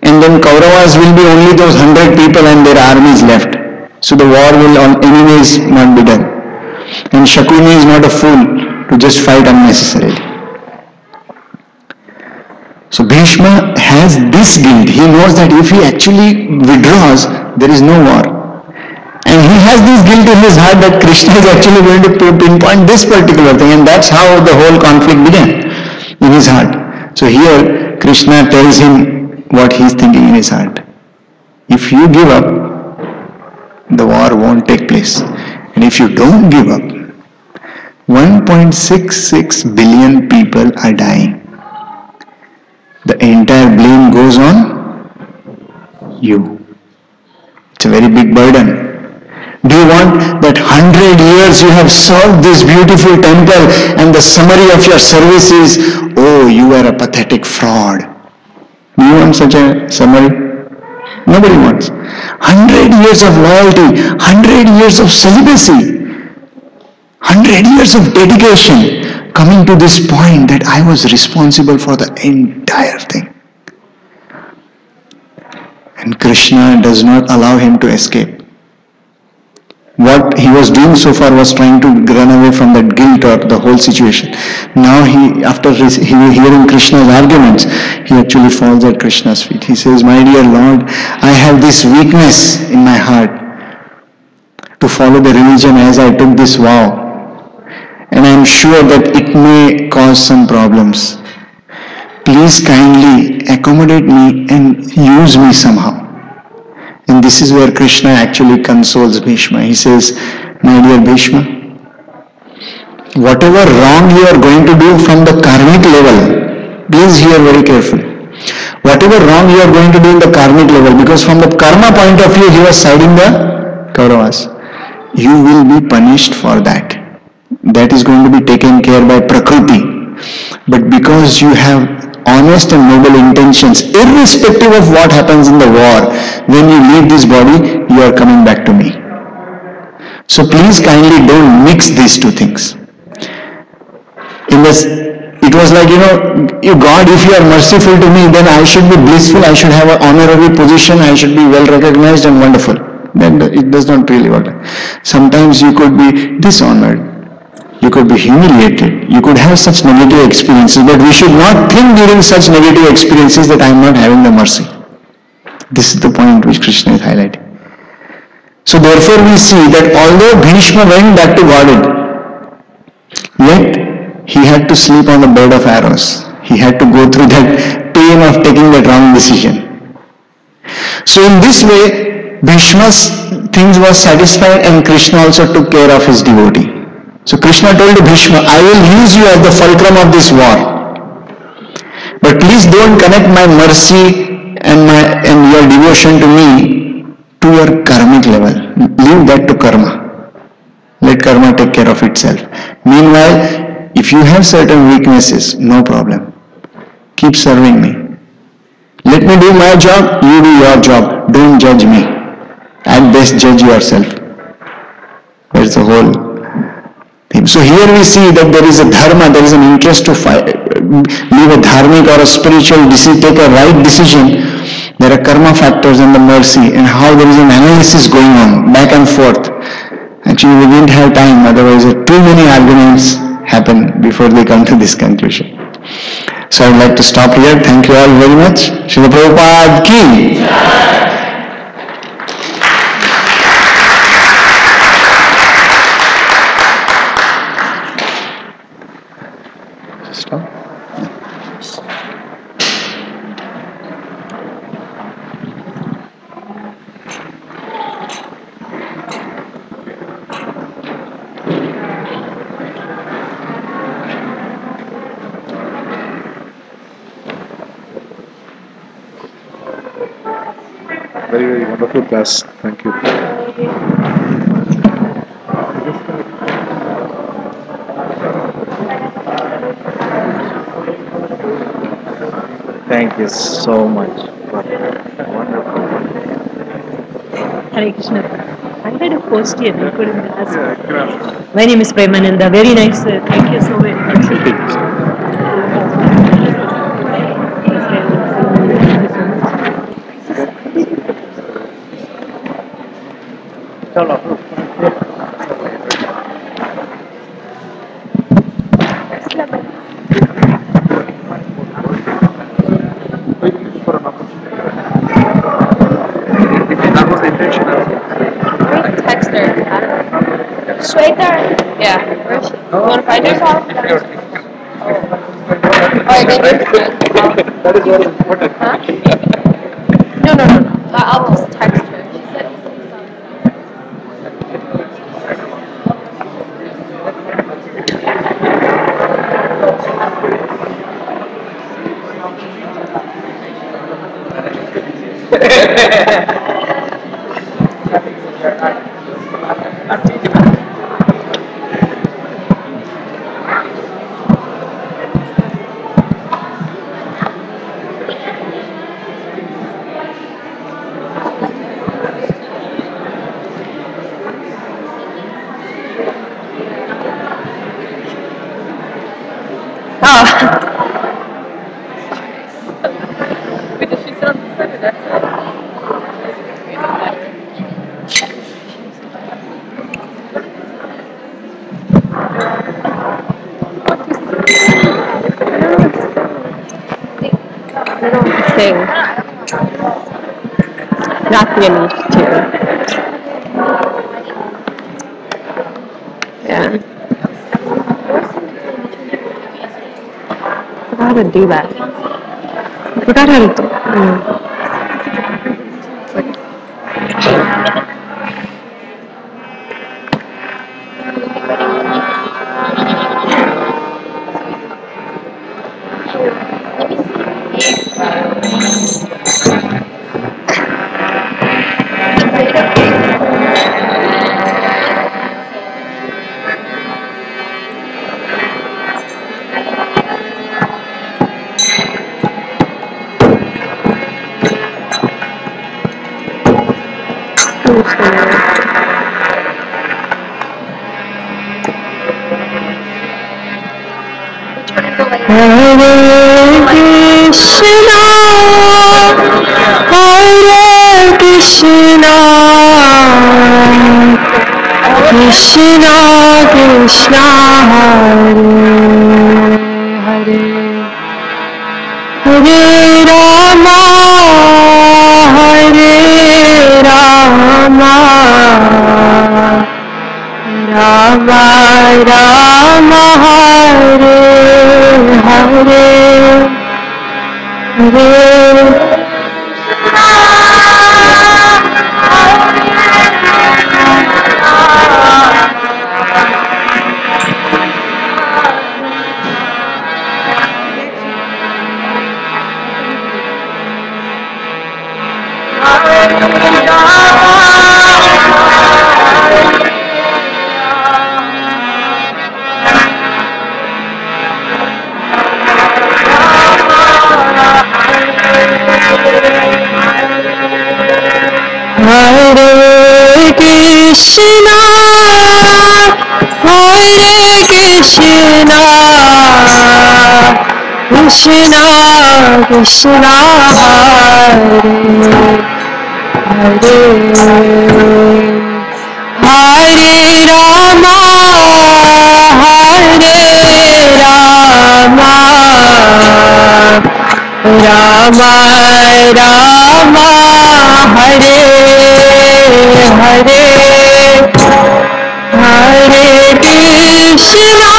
And then Kauravas will be only those 100 people and their armies left. So the war will anyways not be done. And Shakuni is not a fool to just fight unnecessarily. So Bhishma has this guilt. He knows that if he actually withdraws, there is no war. And he has this guilt in his heart that Krishna is actually going to pinpoint this particular thing, and that's how the whole conflict began in his heart. So here Krishna tells him what he is thinking in his heart. If you give up, the war won't take place. And if you don't give up, 1.66 billion people are dying. The entire blame goes on you. It's a very big burden. Do you want that 100 years you have served this beautiful temple and the summary of your service is, oh, you were a pathetic fraud? Do you want such a summary? Nobody wants. 100 years of loyalty, 100 years of celibacy, 100 years of dedication, coming to this point that I was responsible for the entire thing. And Krishna does not allow him to escape. What he was doing so far was trying to run away from that guilt or the whole situation. Now after hearing Krishna's arguments, he actually falls at Krishna's feet. He says, my dear Lord, I have this weakness in my heart to follow the religion as I took this vow. And I am sure that it may cause some problems. Please kindly accommodate me and use me somehow. And this is where Krishna actually consoles Bhishma. He says, my dear Bhishma, whatever wrong you are going to do from the karmic level, please hear very carefully. Whatever wrong you are going to do in the karmic level, because from the karma point of view, he was siding the Kauravas. You will be punished for that. That is going to be taken care by Prakriti. But because you have honest and noble intentions, irrespective of what happens in the war, when you leave this body, you are coming back to me. So please kindly don't mix these two things. It was like, God, if you are merciful to me, then I should be blissful, I should have an honorary position, I should be well recognized and wonderful. Then it does not really work. Sometimes you could be dishonored. You could be humiliated. You could have such negative experiences, but we should not think during such negative experiences that I am not having the mercy. This is the point which Krishna is highlighting. So therefore we see that although Bhishma went back to godhead, yet he had to sleep on the bed of arrows. He had to go through that pain of taking that wrong decision. So in this way, Bhishma's things was satisfied and Krishna also took care of his devotee. So Krishna told to Bhishma, I will use you as the fulcrum of this war. But please don't connect my mercy and your devotion to me to your karmic level. Leave that to karma. Let karma take care of itself. Meanwhile, if you have certain weaknesses, no problem. Keep serving me. Let me do my job, you do your job. Don't judge me. At best, judge yourself. That's the whole. So here we see that there is a dharma, there is an interest to live a dharmic or a spiritual decision, take a right decision. There are karma factors and the mercy and how there is an analysis going on back and forth. Actually we didn't have time, otherwise too many arguments happen before they come to this conclusion. So I would like to stop here. Thank you all very much. Srila Prabhupada ki. Stop. Very, very wonderful class. Thank you. Thank you so much. Wonderful. Hare Krishna. I had a question I couldn't ask. My name is Premananda. Very nice, sir. Thank you so very much. That was the intention. Text her. She's right there. Yeah. Where is she? You want to find her? Alright, maybe. That is what is important. Huh? No. I'll just text her. She said wait, did she sit on the side or that I don't know what to sing. Not really too. Yeah. I forgot how to do that. I forgot how to do Krishna Krishna Hare Hare Hare Rama Hare Rama Rama Rama Hare Hare Hare Hare Krishna, Hare Krishna, Krishna Krishna, Hare Hare Rama, Hare Rama, Rama Rama, Hare Hare, Hare Krishna,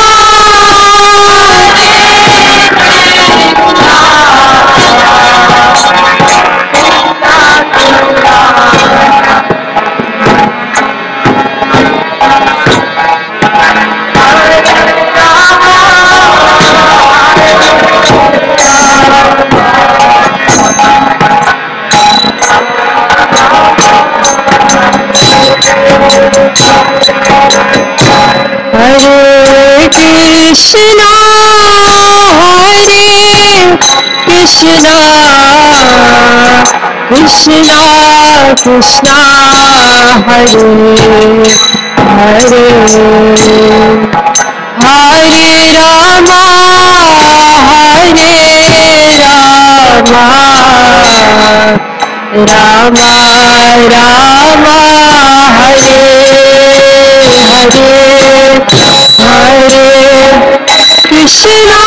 Krishna Krishna Krishna Hare Hare Hare Rama Rama Rama Hare Hare Hare Krishna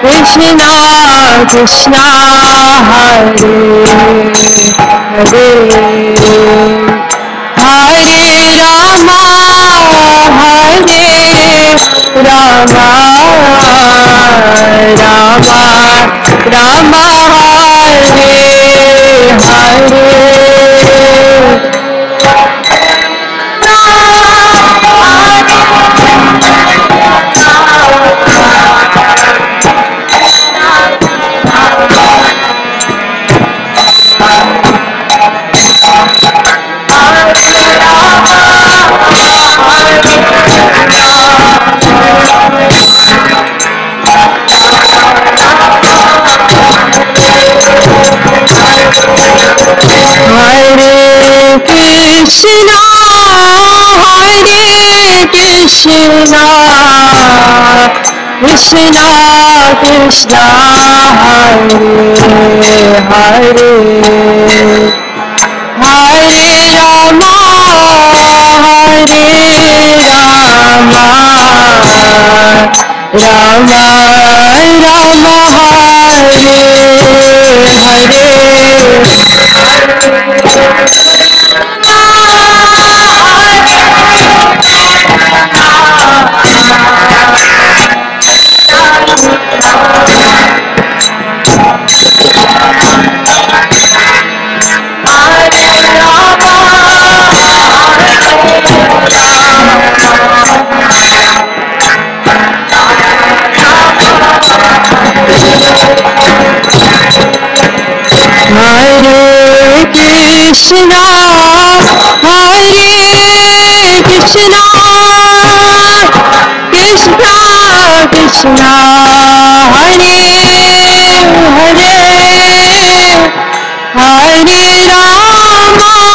Krishna Krishna Krishna Hare Hare Hare Rama Rama Rama Hare Hare Krishna Krishna Hare Hare Hare Rama Rama Rama Hare Hare Krishna Krishna Krishna Krishna Hare Hare Hare Rama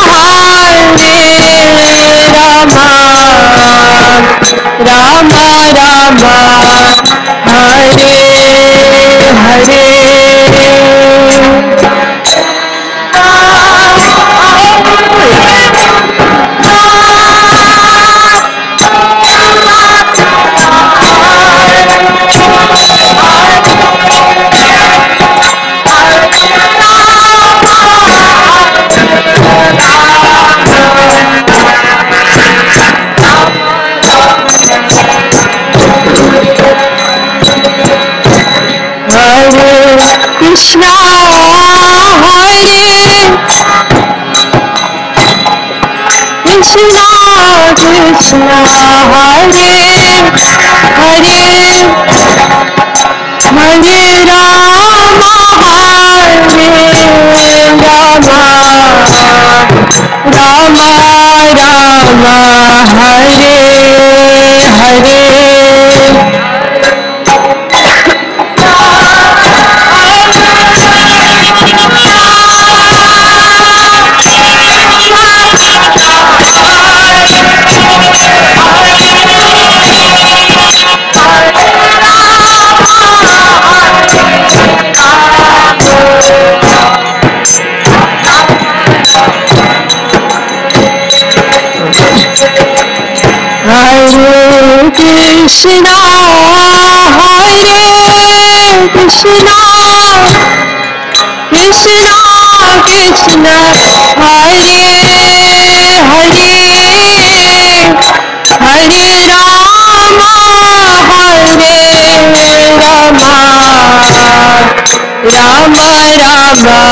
Rama Rama Hare Hare Krishna Krishna Krishna Hare Hare Hare Rama Rama Rama Hare Hare Krishna Krishna Krishna Krishna Hare Hare Rama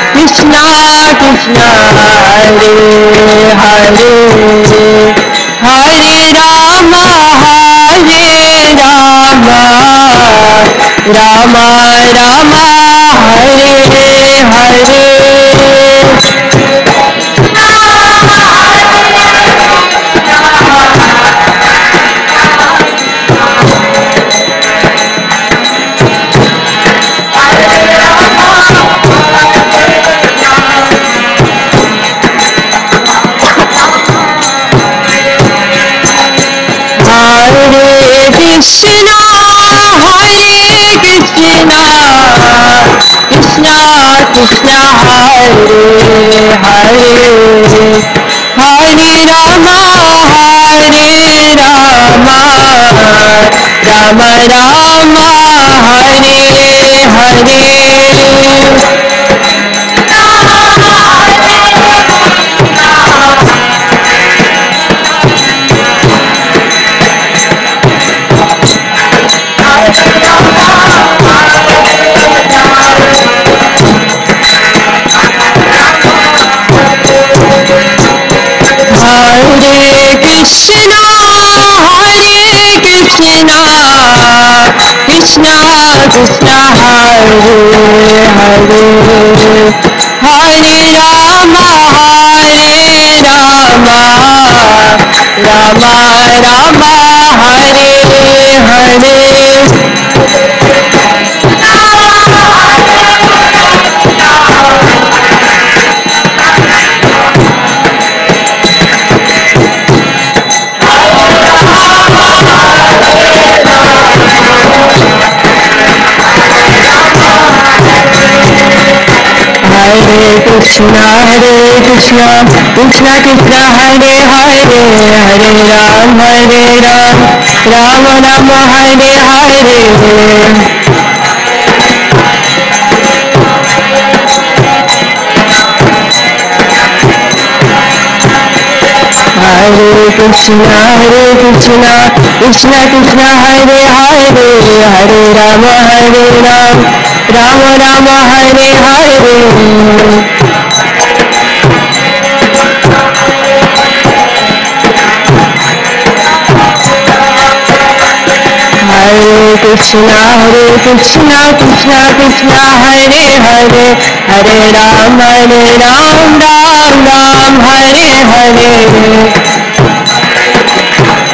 Krishna Hare Krishna Krishna Krishna Hare Hare Hare Ram Ram Ram Hare Hare Hare Krishna Krishna Krishna Hare Hare Hare Ram Ram Ram Hare Hare Krishna Krishna Krishna Hare Hare Hare Ram Ram Hare Hare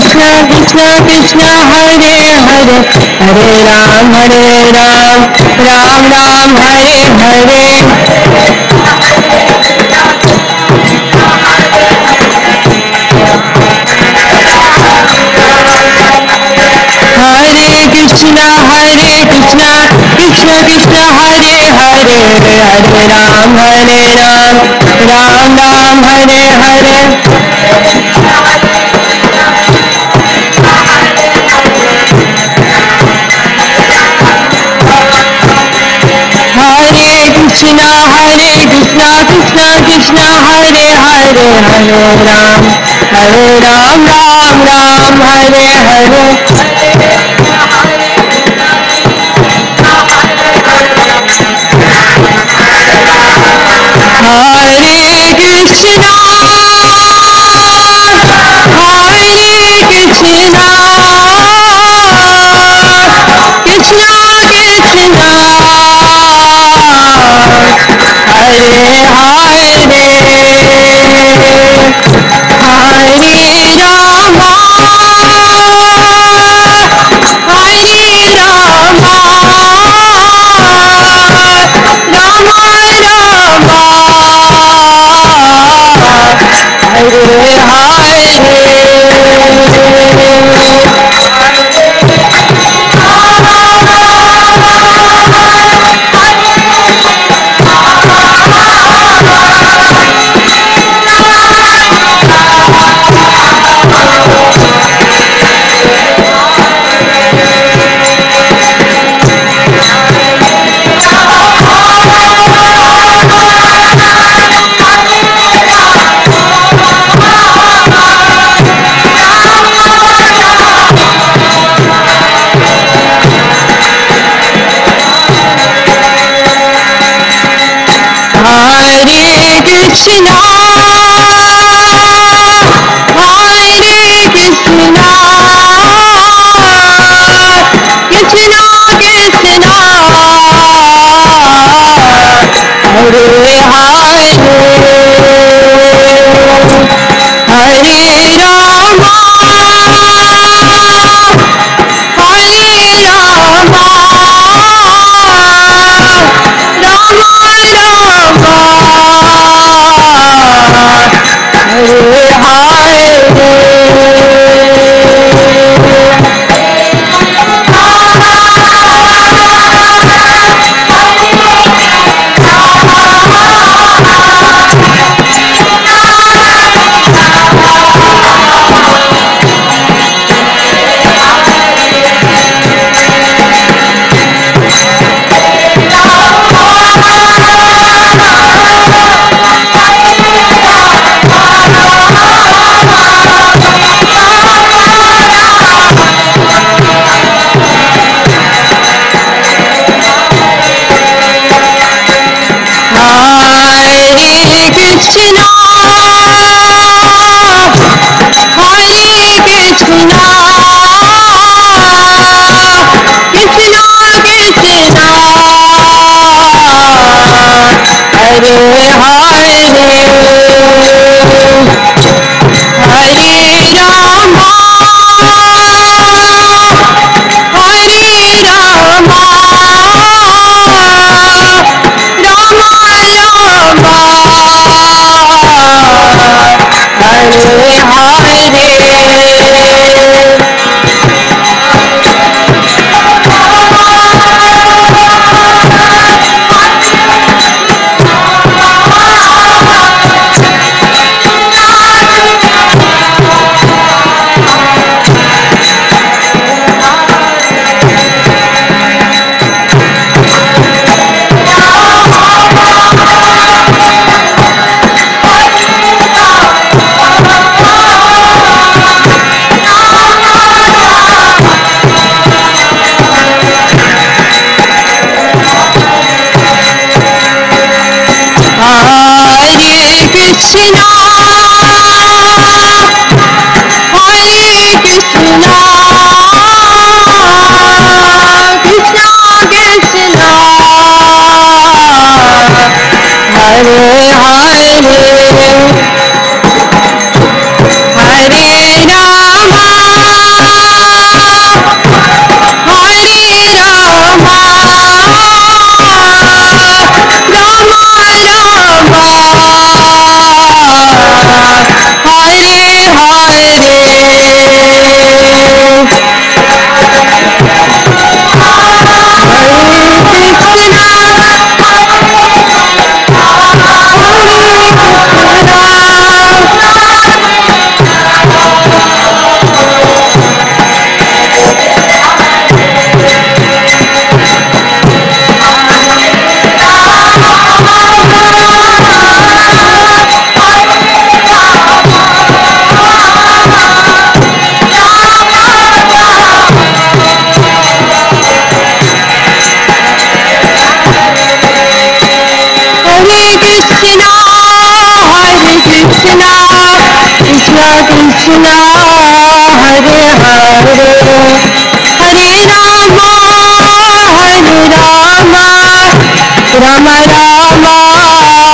Krishna Krishna Krishna Hare Hare Hare Ram Ram Hare Hare Krishna Krishna Krishna Hare Hare Hare Ram Ram Hare Hare Krishna Krishna Krishna Hare Hare Hare Krishna Hare Hare Hare Rama Rama Rama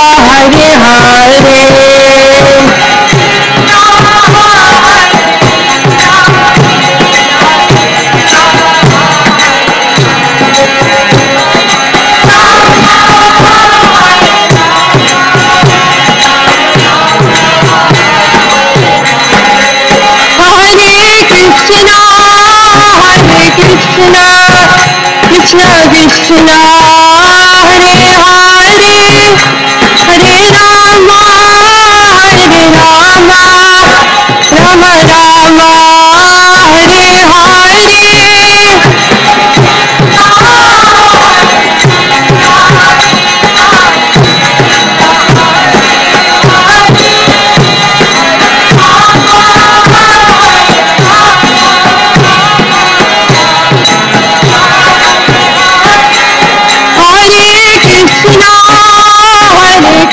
Hare Hare Krishna Krishna Hare Hare Hare Rama Rama Rama Hare Hare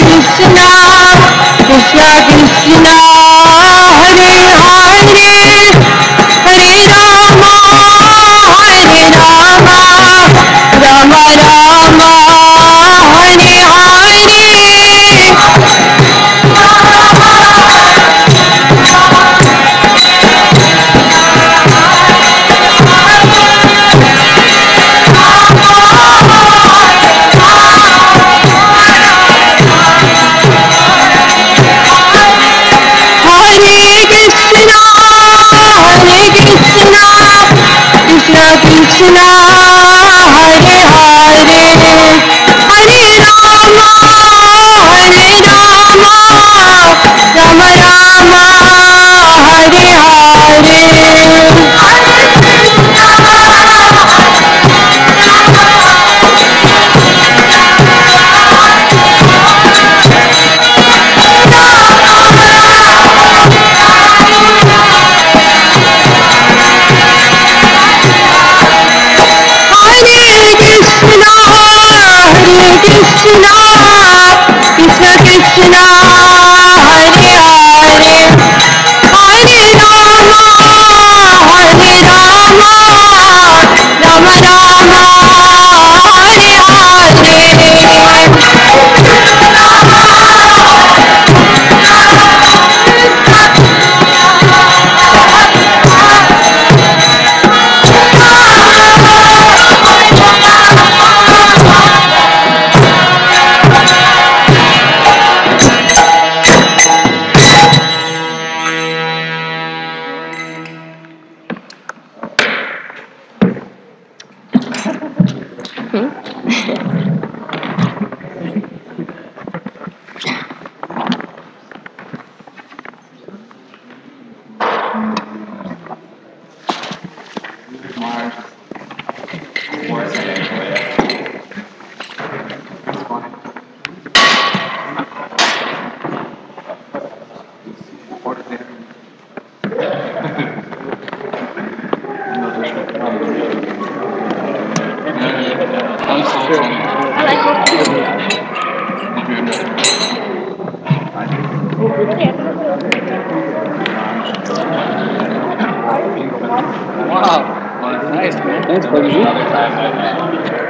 Krishna Krishna Krishna Hare Hare Hare Rama Rama Rama Hare Hare Krishna Krishna Hare Hare Hare Rama Rama Rama Hare Krishna Krishna Krishna Hare Hare Hare Rama Rama Rama Hare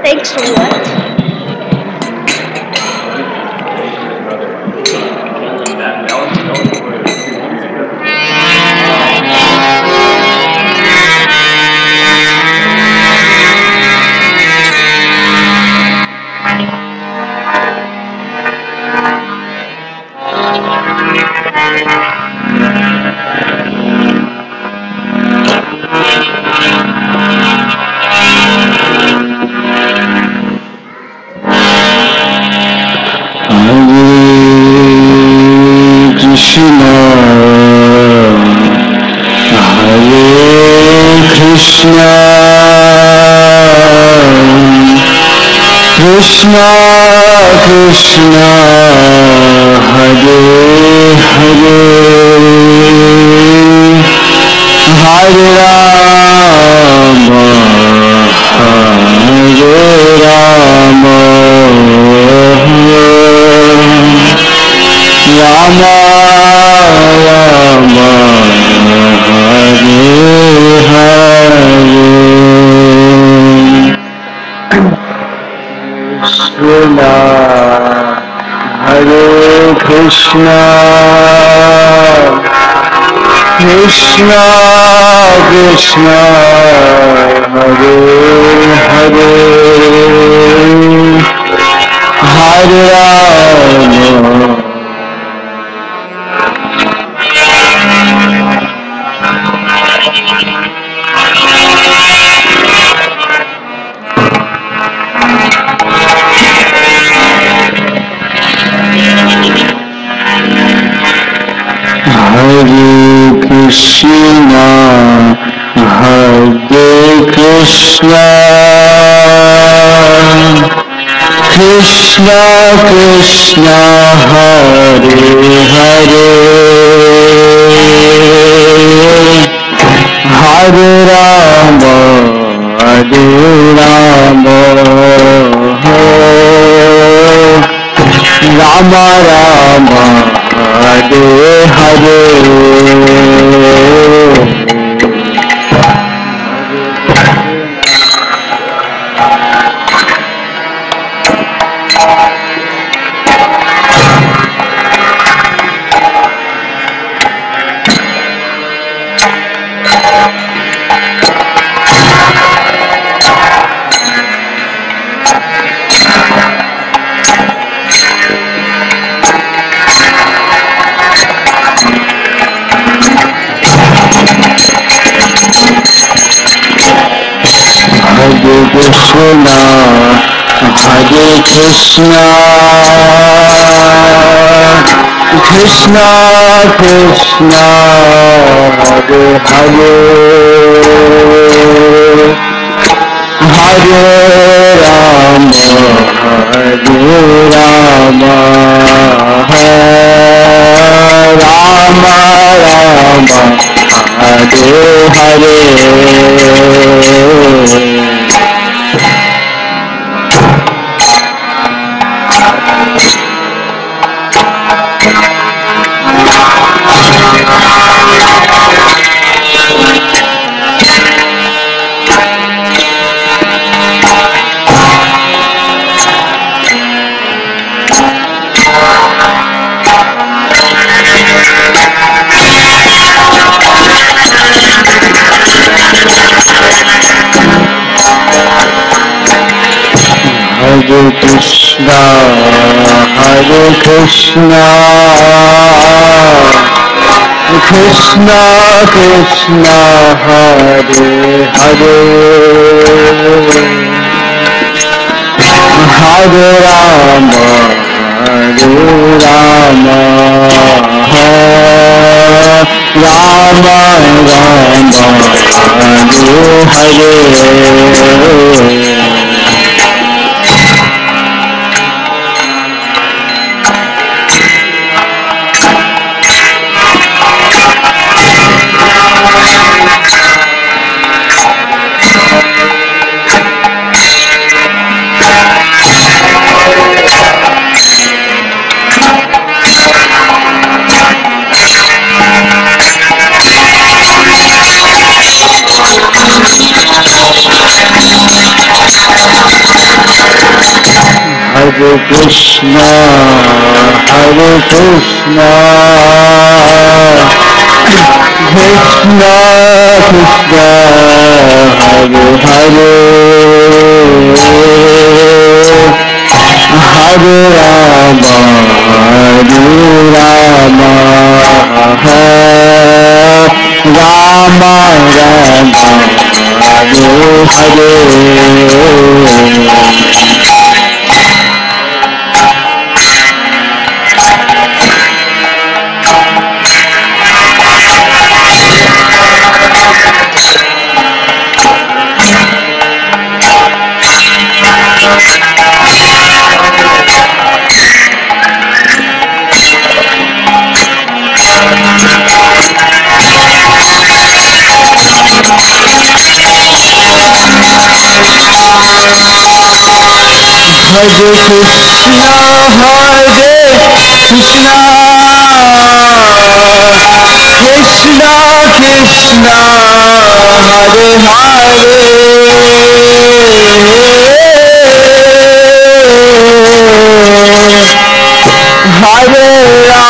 Thanks for what? Krishna Krishna Hare Hare Hare Rama Rama Rama Krishna, Krishna Krishna, Hare Hare, Hare Rama. Hare Krishna, Hare Krishna, Krishna Krishna, Hare Hare, Hare Rama, Hare Rama, Rama Rama, Hare Hare. Hare Krishna, Hare Krishna, Krishna Krishna, Hare Hare, Hare Rama, Hare Rama, Rama Rama, Hare Hare. Hare Krishna, Hare Krishna, Krishna Krishna, Hare Hare, Hare Rama, Hare Rama, Rama Rama, Hare Hare. Hare Krishna, Hare Krishna, Krishna Krishna, Hare Hare, Hare Rama, Hare Rama, Rama Rama, Hare Hare. Hare Krishna, Krishna Krishna, Hare Hare, Hare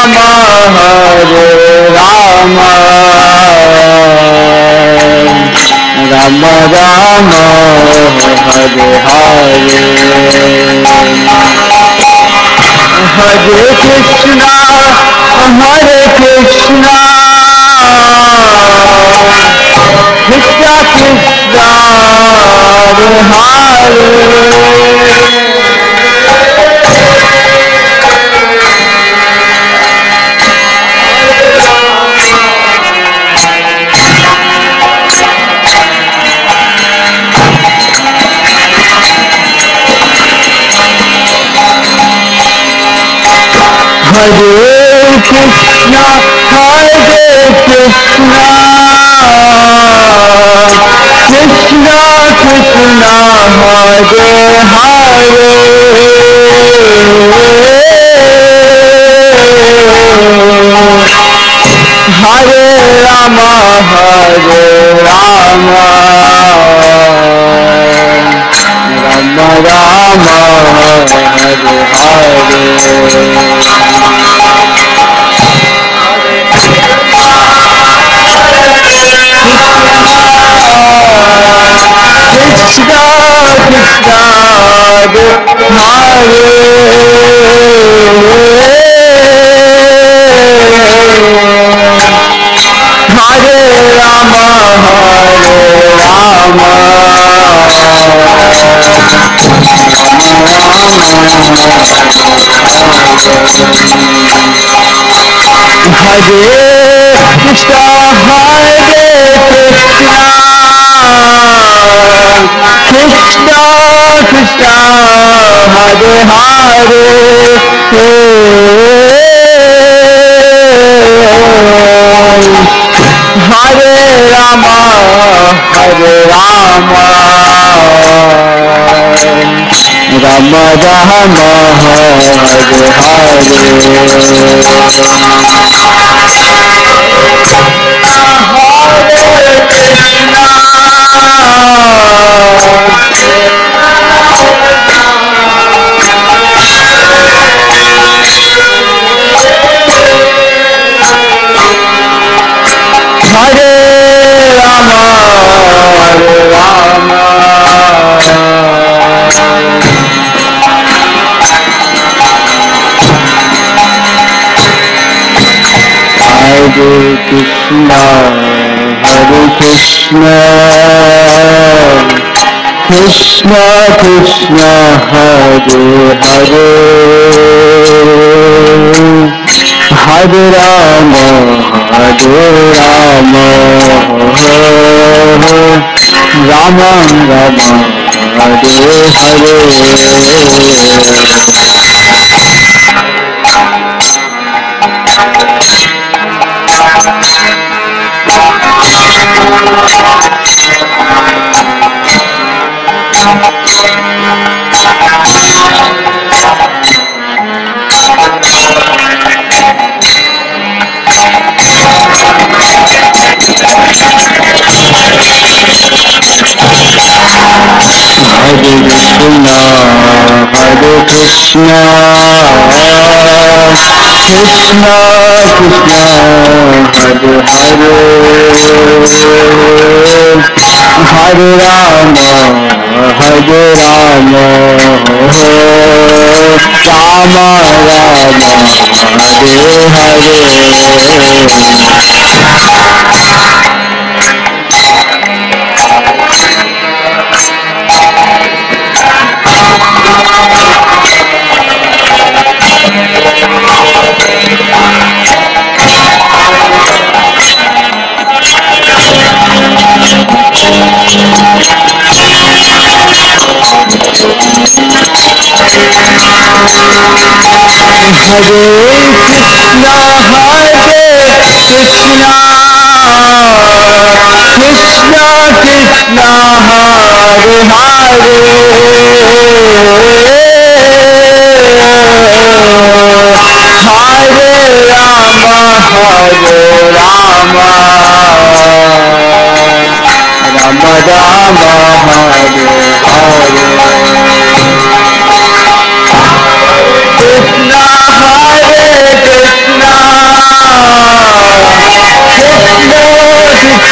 Krishna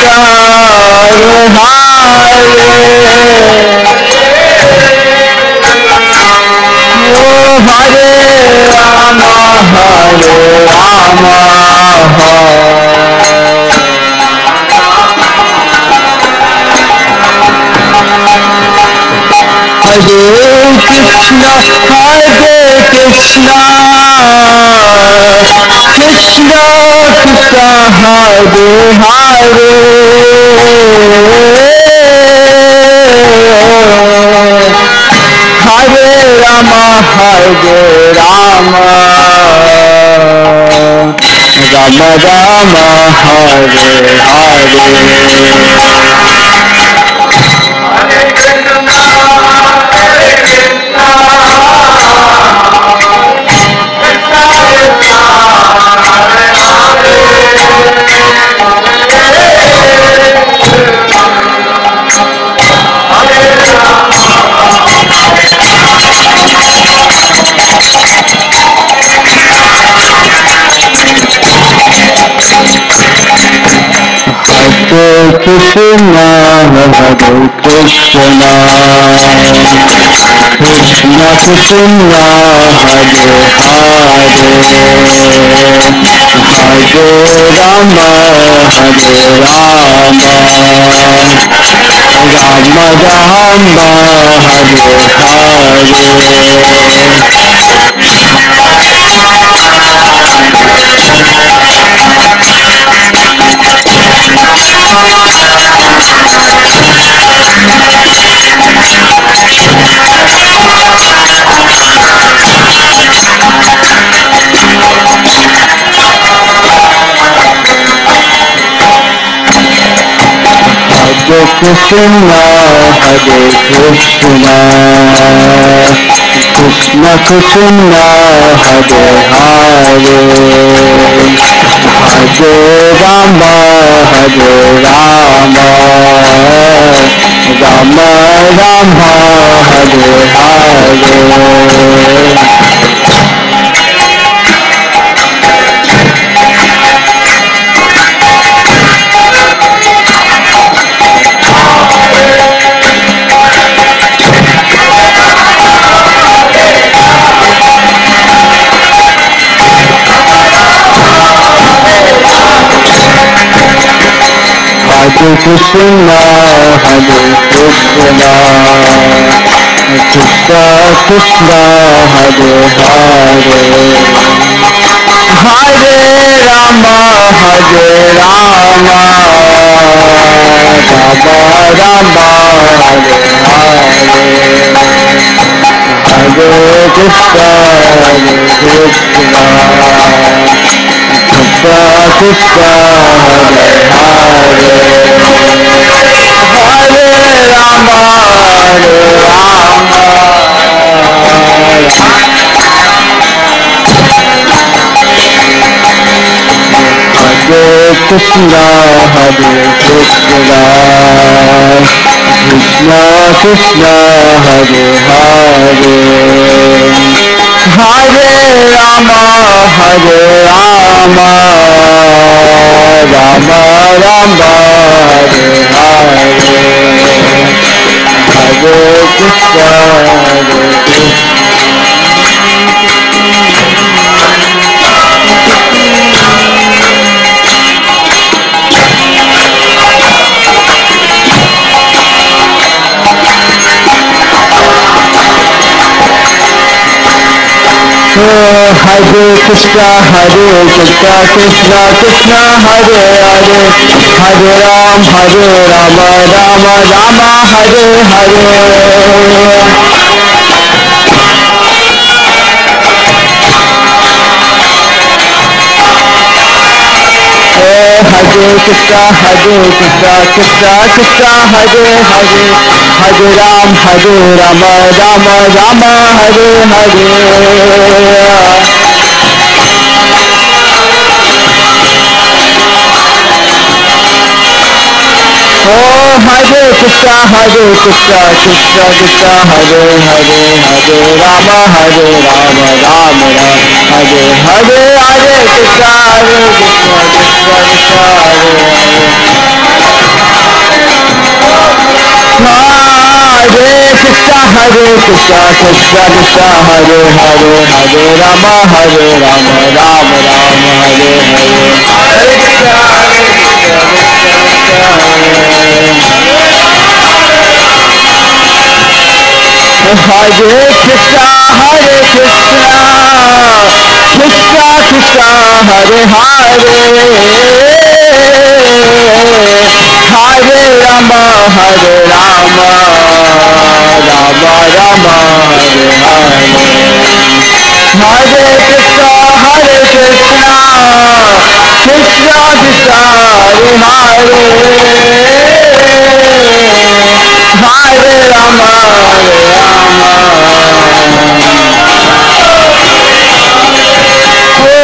Krishna, Hare Krishna, Krishna Krishna, Hare Hare, Hare Rama, Hare Rama, Rama Rama, Hare Krishna, Hare Krishna, Krishna Krishna, Hare Hare, Hare Rama, Hare Rama, Rama Rama, Hare Hare. Hare Krishna, Hare Krishna, Krishna Krishna, Hare Hare, Hare Rama, Hare Rama, Rama Rama, Hare Hare, Hare Krishna, Hare Krishna, Krishna Krishna, Hare Hare, Hare Rama, Hare Rama, Hare Krishna, Hare Krishna, Krishna Krishna, Hare Hare, Hare Rama, Hare Rama, Rama Rama, Hare Hare, Hare Krishna, Hare Krishna. Hare Krishna, Hare Krishna, Krishna Krishna, Hare Hare, Hare Ram, Hare Rama, Rama Rama, Hare Hare. Hare Krishna, Hare Krishna, Krishna Krishna, Hare Hare, Hare Ram, Hare Rama, Rama Rama, Hare Hare. Hare Krishna, Hare Krishna, Krishna Krishna, Hare Hare, Hare Rama, Hare Rama, Rama Rama, Hare Hare, Hare Krishna, Hare Krishna, Krishna Krishna, Hare Hare. Krishna Krishna Hare Hare Hare Rama Hare Rama Rama Rama Hare Hare Hare Krishna Hare Krishna Krishna Krishna Hare Hare Hare Rama Hare Rama Rama Rama Hare Hare Hare Krishna Krishna Krishna Hare Hare Hare Rama Hare Rama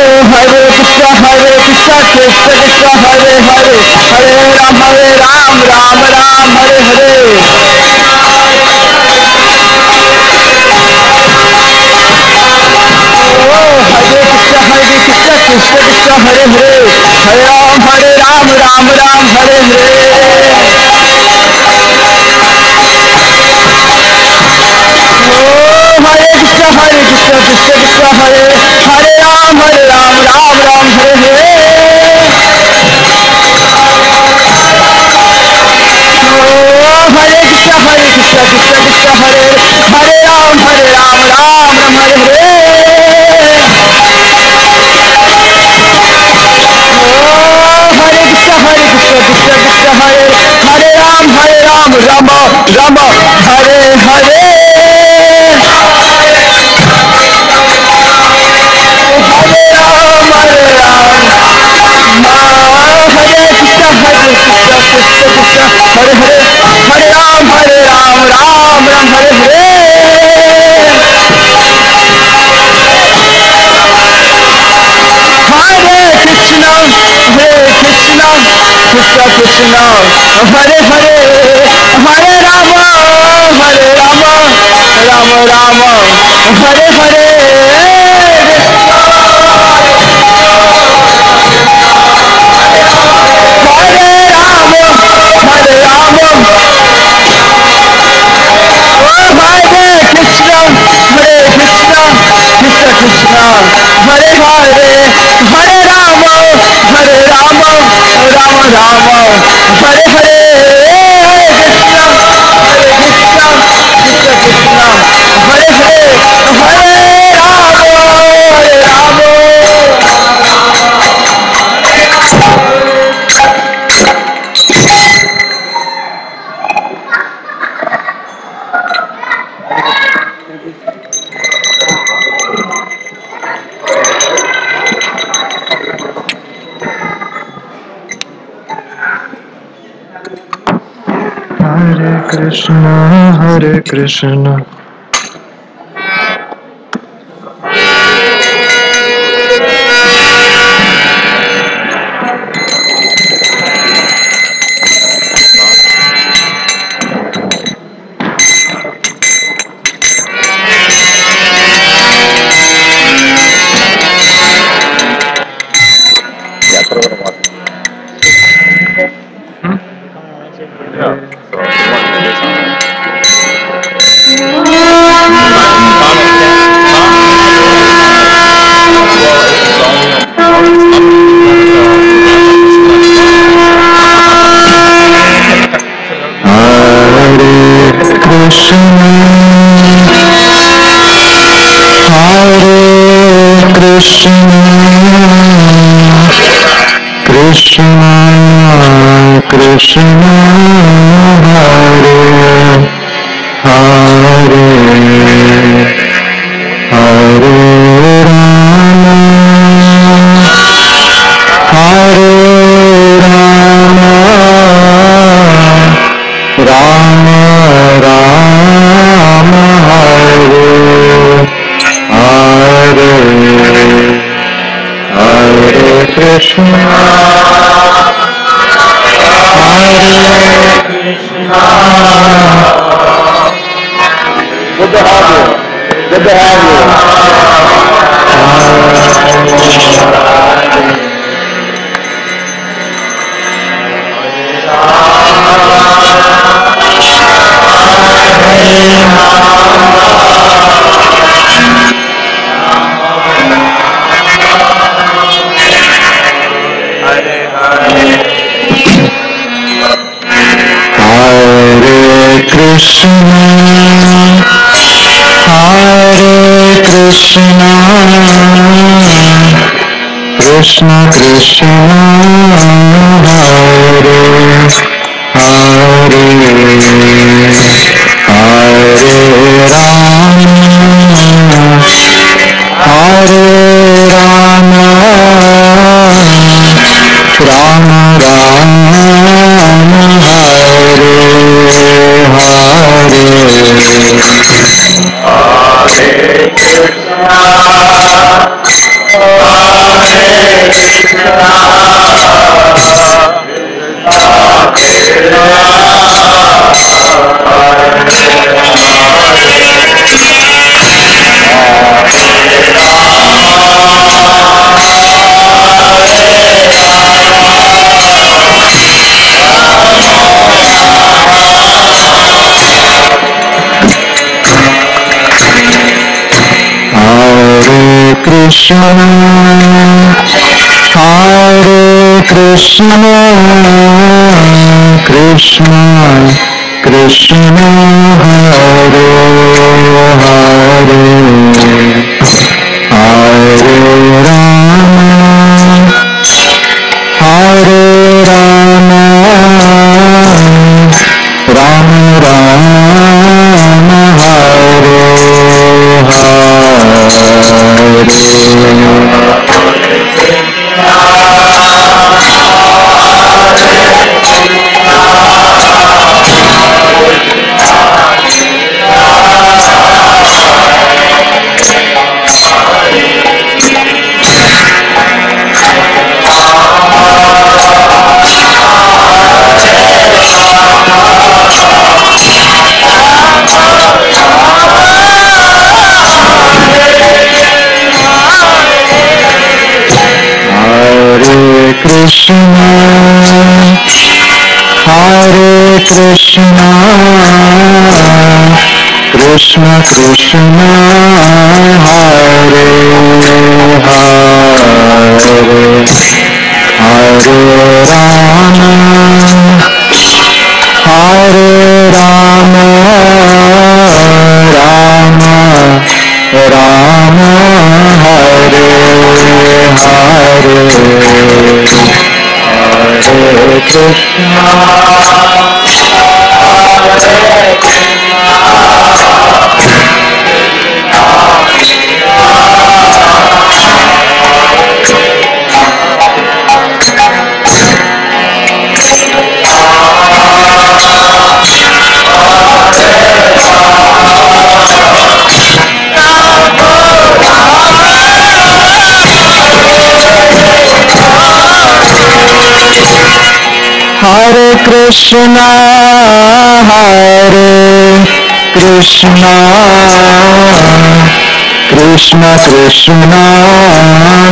Hare Krishna Krishna Krishna Hare Hare Hare Ram Ram Ram Hare Hare Hare Krishna Krishna Krishna Hare Hare Hare Ram Ram Ram Hare Hare Hare Krishna Krishna Krishna Hare Hare Ram Ram Ram Hare Hare Hare Krishna Krishna Krishna Hare Hare Ram Ram Hare Hare Hare Krishna Krishna Krishna Hare Hare Ram Rama Rama Hare Hare Hare Hare Hare Ram Ram Hare Hare Hare Krishna Krishna Krishna Hare Hare Hare Rama Rama Rama Hare Hare Krishna Hare Hare Hare Rama Rama Rama Hare Hare Krishna Krishna Krishna Hare Hare Hare Rama Hare Krishna Krishna Hare Hare Hare Rama Hare Rama Rama Rama Hare Hare Hare Krishna Good to have you. Good to have you. Hare Krishna Krishna Hare Hare Hare Rama Rama Rama Hare Krishna Hare Krishna Krishna Krishna Hare Hare Hare Rama Hare Rama Rama Rama Hare Krishna Hare Krishna Krishna Krishna Hare Hare Hare Rama Hare Rama Rama Rama Hare Hare Hare Krishna Hare Krishna Krishna Krishna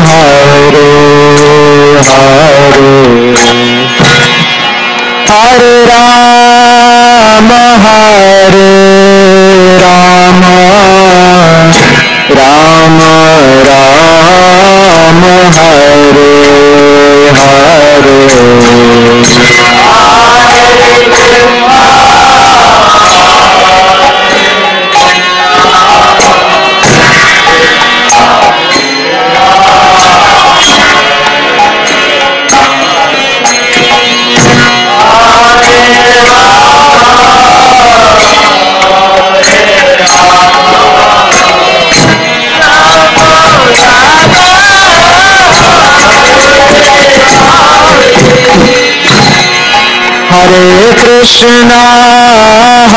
Hare Hare Hare Rama Rama Rama Hare Hare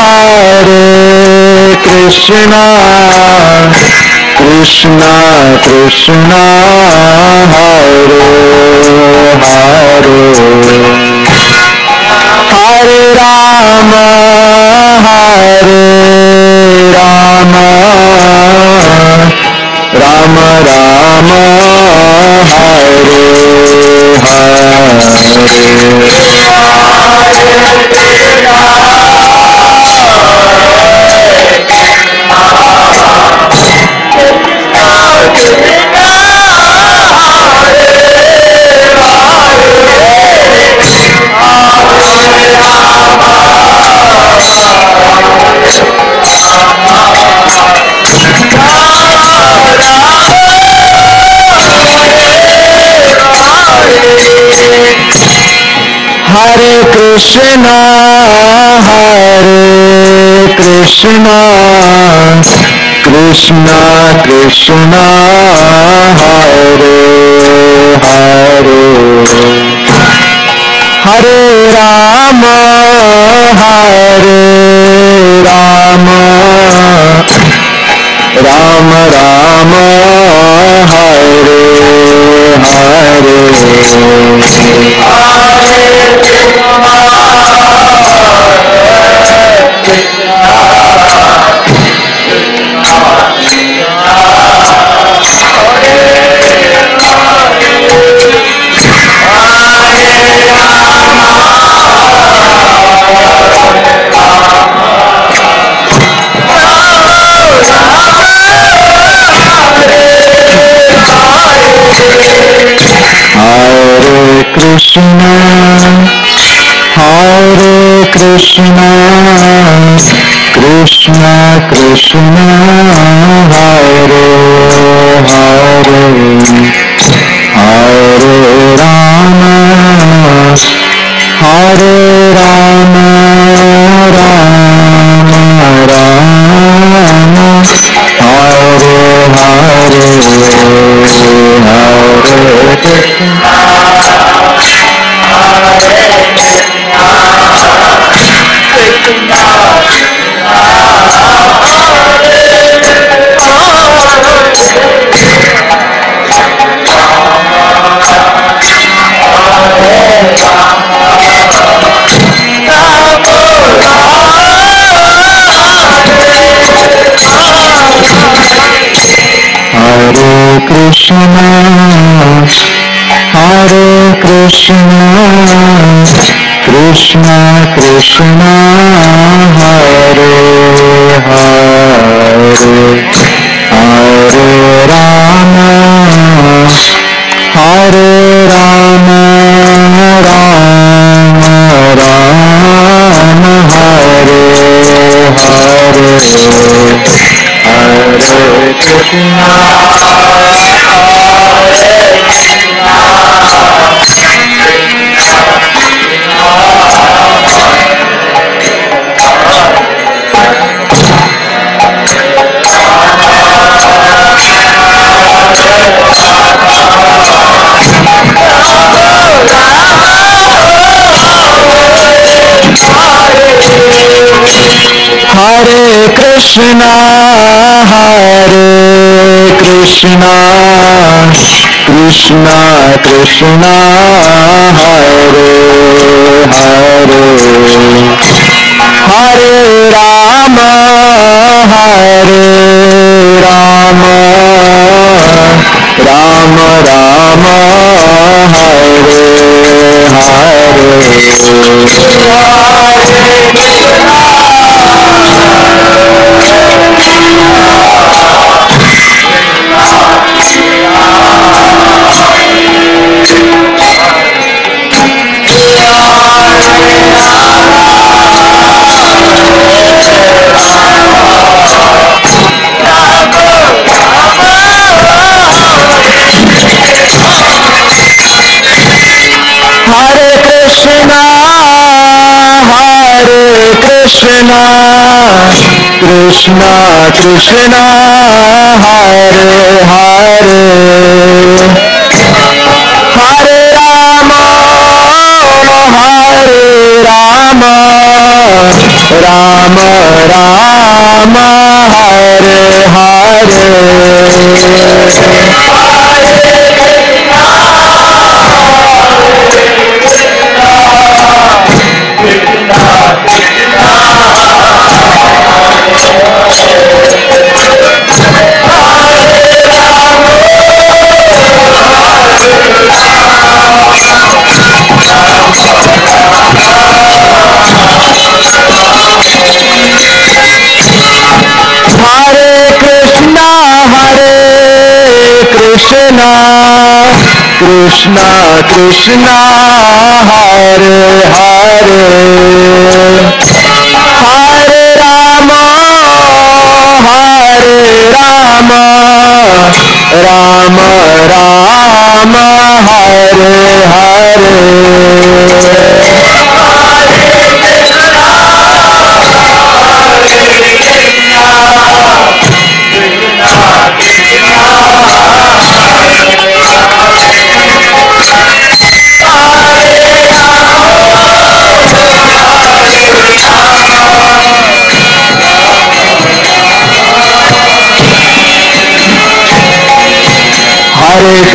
Hare Krishna Krishna Krishna Hare Hare Hare Rama Rama Rama Hare Hare Hare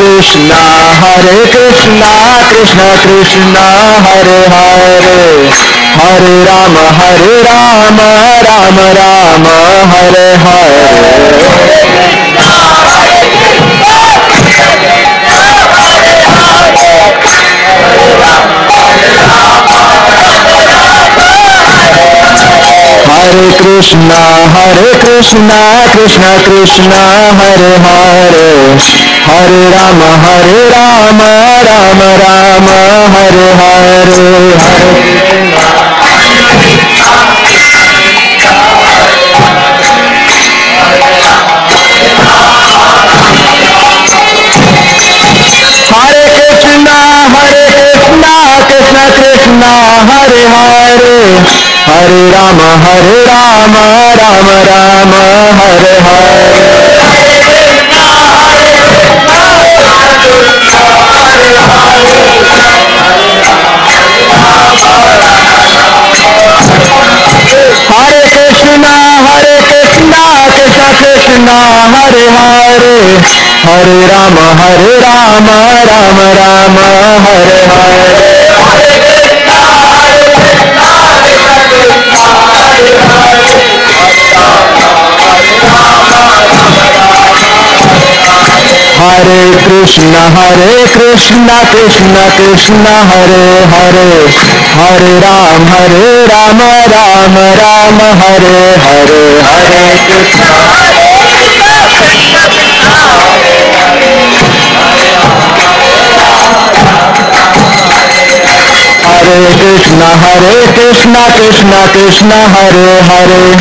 Krishna Krishna Krishna Hare Hare Hare Rama Rama Rama Hare Hare Hare Krishna Krishna Krishna Hare Hare Hare Rama Rama Rama Hare Hare Hare Krishna Krishna Krishna Hare Hare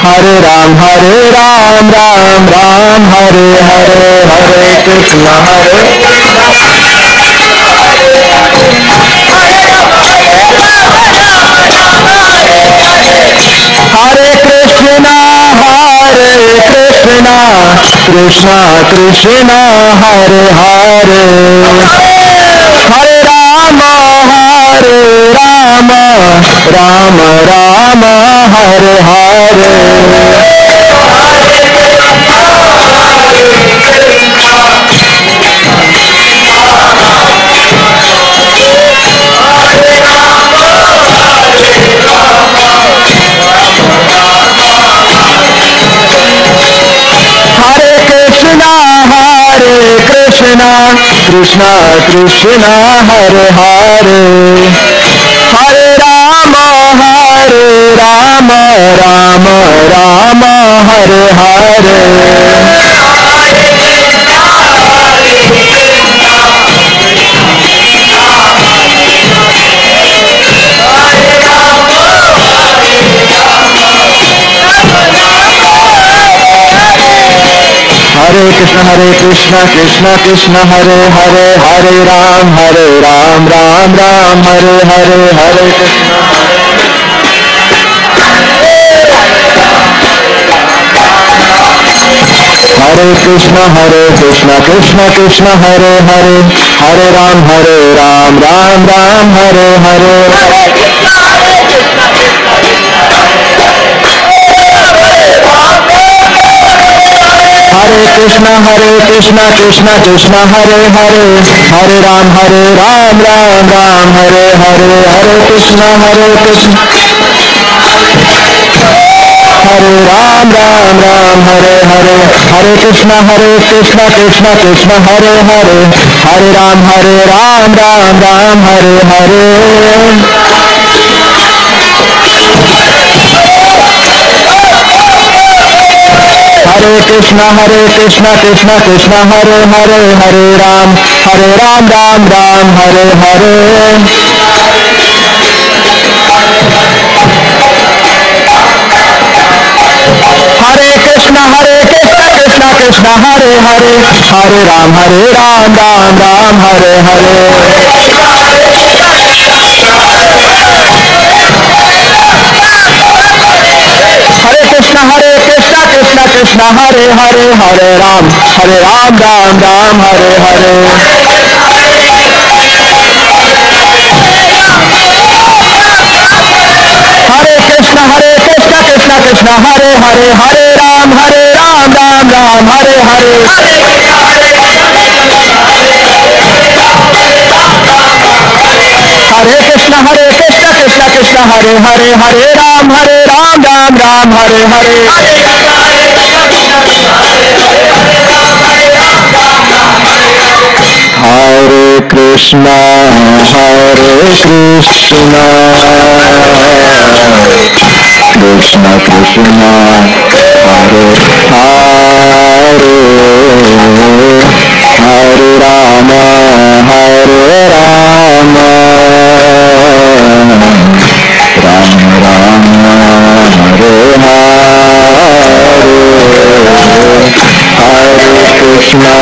Hare Rama Rama Rama Hare Hare Hare Krishna Krishna Krishna Hare Hare Hare Rama Rama Rama Hare Hare Hare Krishna Krishna Krishna Hare Hare Hare Rama Rama Hare Hare Hare Krishna Hare Krishna Krishna Krishna Hare Hare Hare Rama Ram Hare Hare Hare Krishna Hare Krishna Krishna Krishna Hare Hare Hare Rama Rama Hare Hare Hare Krishna Krishna Krishna Hare Hare Hare Rama Rama Hare Hare Hare Krishna Krishna Hare Hare Hare Ram Hare Ram Hare Hare Hare Krishna Krishna Krishna Hare Hare Hare Ram Ram Hare Hare Hare Krishna Krishna Krishna Hare Hare Hare Ram Ram Hare Hare Hare Krishna Hare Ram Hare Hare Hare Krishna Krishna Krishna Hare Hare Hare Ram Hare Hare Hare Krishna Krishna Hare Hare Hare Ram Hare Hare Hare Krishna Krishna Hare Hare Hare Ram Hare Hare Hare Krishna Krishna Hare Hare Hare Ram Hare Hare Hare Krishna Krishna Hare Hare Hare Ram Hare Hare Hare Krishna Krishna Krishna Hare Hare Hare Ram Ram Ram Hare Hare Hare Krishna Krishna Krishna Krishna Hare Hare Hare Rama Rama Rama Hare Hare Hare Krishna Krishna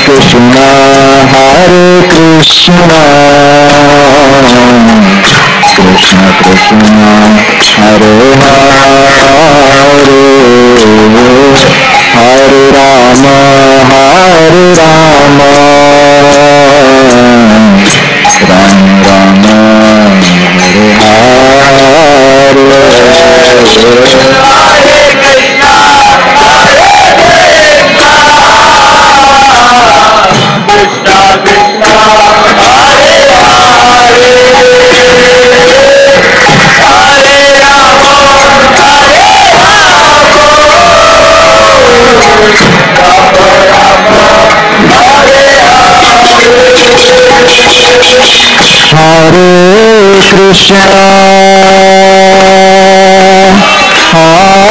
Krishna Hare Krishna Krishna Krishna Hare Hare Rama Rama Rama Hare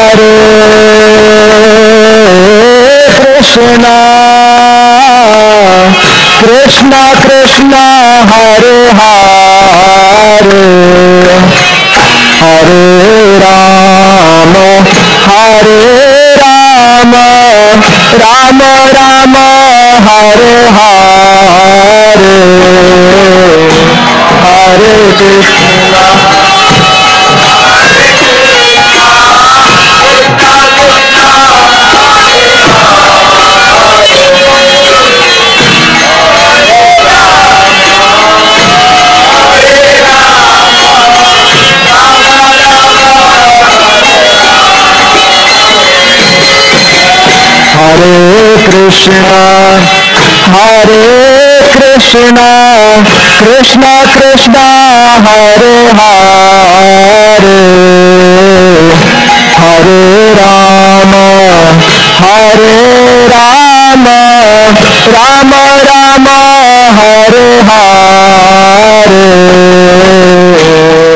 Hare Krishna Krishna Krishna Hare Hare Hare Rama Rama Rama Hare Hare Hare Krishna Hare Krishna Krishna Krishna Hare Hare Hare Rama Rama Rama Hare Hare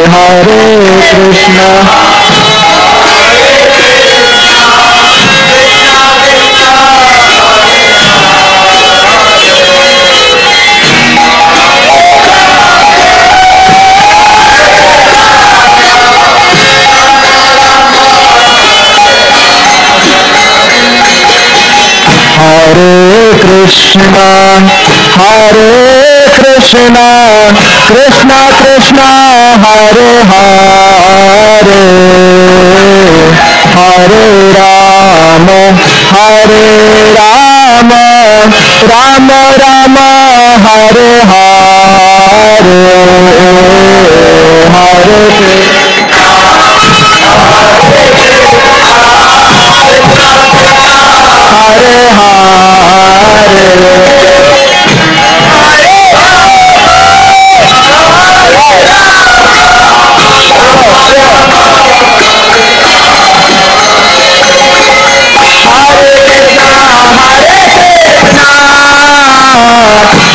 Hare Krishna Hare Krishna Krishna Krishna Hare Hare Hare Rama Rama Rama Hare Hare Hare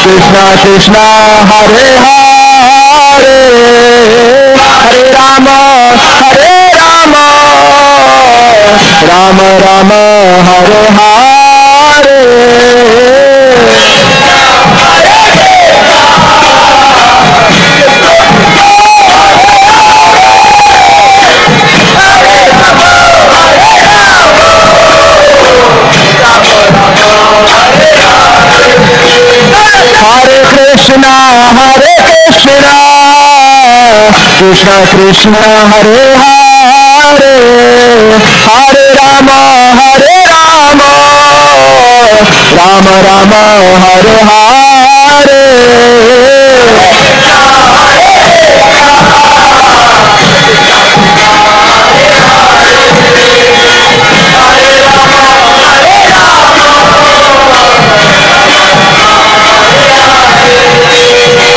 Krishna Krishna Hare Hare Hare Rama Rama Rama Hare Hare Hare Krishna Krishna Krishna Hare Hare Hare Ram Hare Ram Ram Ram Hare Hare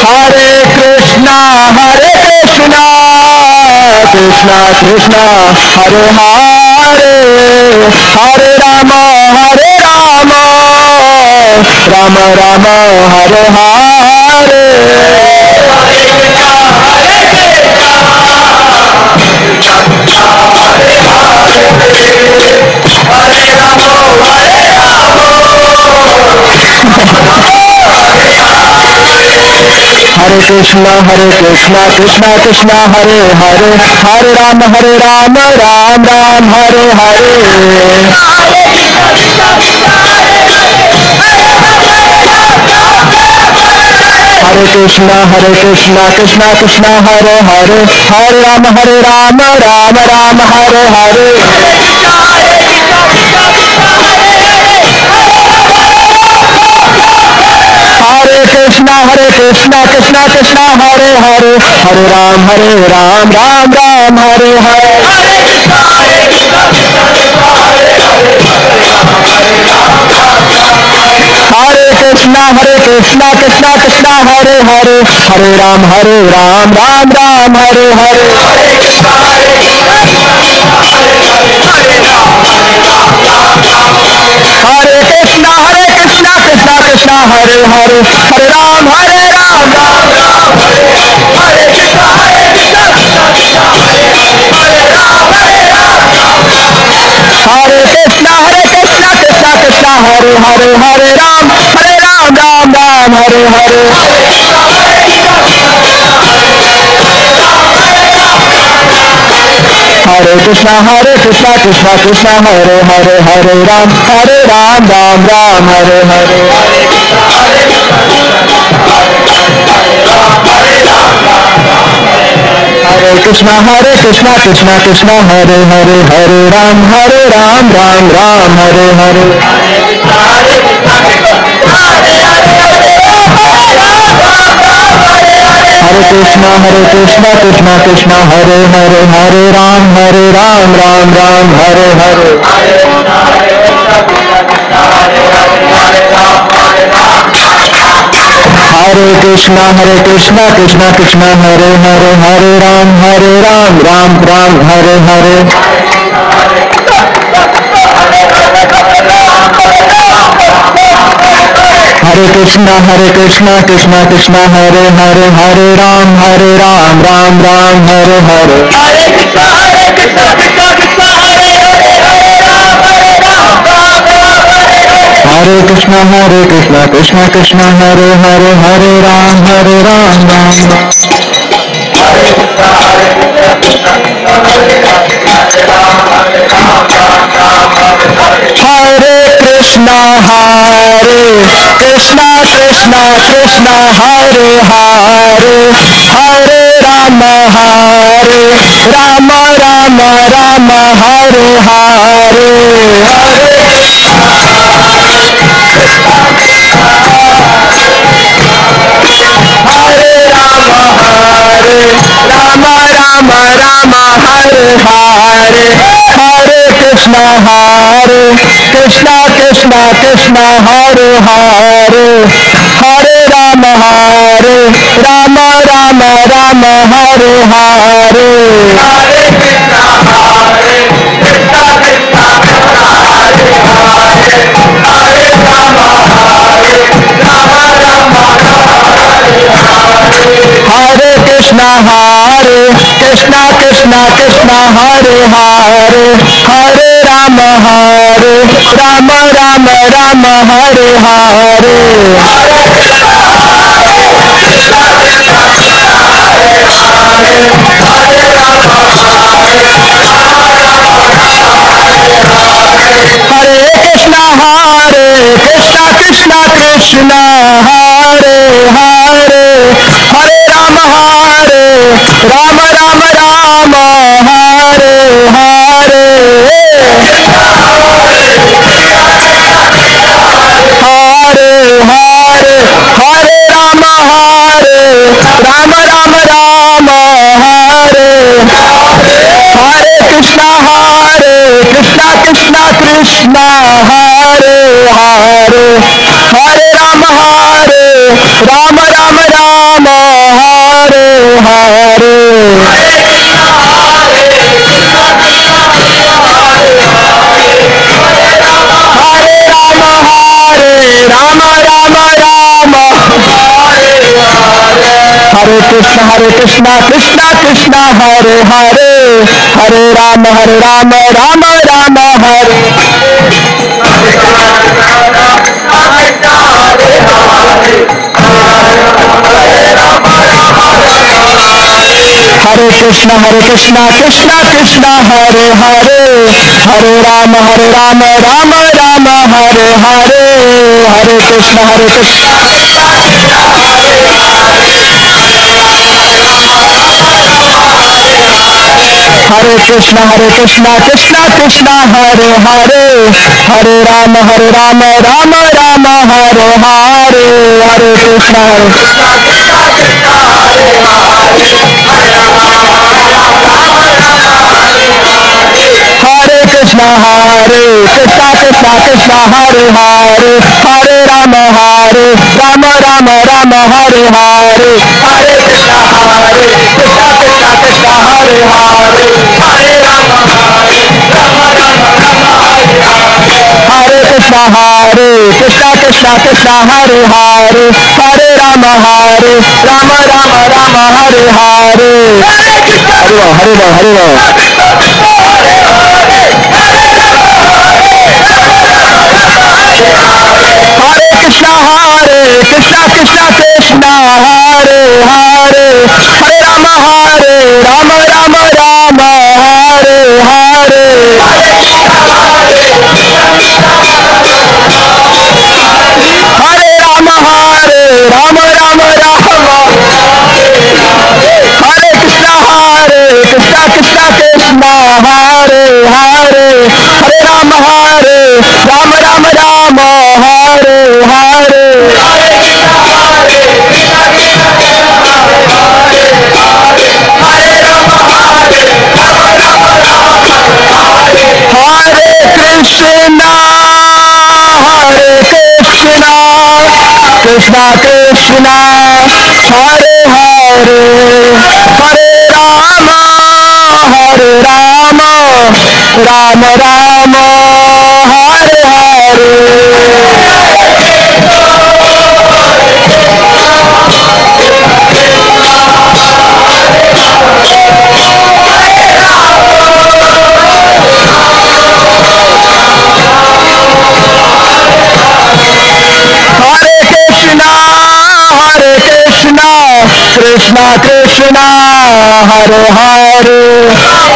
Hare Krishna Krishna Krishna Hare Hare Hare Ram Ram Ram Hare Hare Hare Krishna Krishna Krishna Hare Hare Hare Ram Ram Ram Hare Hare Hare Krishna Krishna Krishna Hare Hare Hare Ram Ram Ram Hare Hare Hare Krishna Krishna Krishna Hare Hare Hare Ram Ram Ram Hare Hare Hare Krishna Krishna Krishna Hare Hare Hare Ram Ram Ram Hare Hare Hare Krishna Krishna Krishna Hare Hare Hare Ram Ram Hare Krishna Krishna Krishna Hare Hare Hare Ram Ram Hare Hare Hare Krishna Krishna Krishna Hare Hare Hare Ram Ram Hare Hare Hare Krishna Krishna Krishna Hare Hare Hare Ram Ram Hare Hare Hare Krishna Krishna Krishna Hare Hare Hare Ram Ram Hare Hare Hare Krishna Krishna Krishna Hare Hare Hare Ram Ram Hare Hare Hare Krishna Krishna Krishna Hare Hare Hare Ram Ram Hare Hare Hare Krishna Krishna Krishna Hare Hare Krishna Krishna Hare Hare Hare Ram Ram Hare Krishna Krishna Krishna Hare Hare Hare Ram Ram Hare Hare Hare Ram Hare Hare Hare Krishna Krishna Krishna Hare Hare Hare Ram Hare Hare Hare Krishna Krishna Hare Hare Hare Ram Ram Hare Hare Hare Krishna Krishna Hare Hare Hare Ram Hare Hare Hare Ram Ram Ram Hare Hare Hare Ram Ram Ram Hare Krishna Krishna Krishna Hare Hare Hare Ram Ram Ram Hare Hare Krishna Krishna Krishna Hare Hare Hare Ram Ram Ram Hare Hare Hare Krishna Hare Krishna Krishna Krishna Hare Hare Hare Ram Ram Hare Hare Hare Krishna Hare Krishna Krishna Hare Hare Hare Ram Ram Hare Hare Hare Krishna Krishna Hare Hare Hare Ram Hare Krishna Krishna Hare Hare Hare Ram Hare Hare Hare Hare Krishna Krishna Hare Hare Hare Ram Hare Ram Hare Hare Hare Ram Hare Krishna Krishna Hare Hare Hare Ram Hare Ram Hare Hare Hare Krishna Krishna Krishna Hare Hare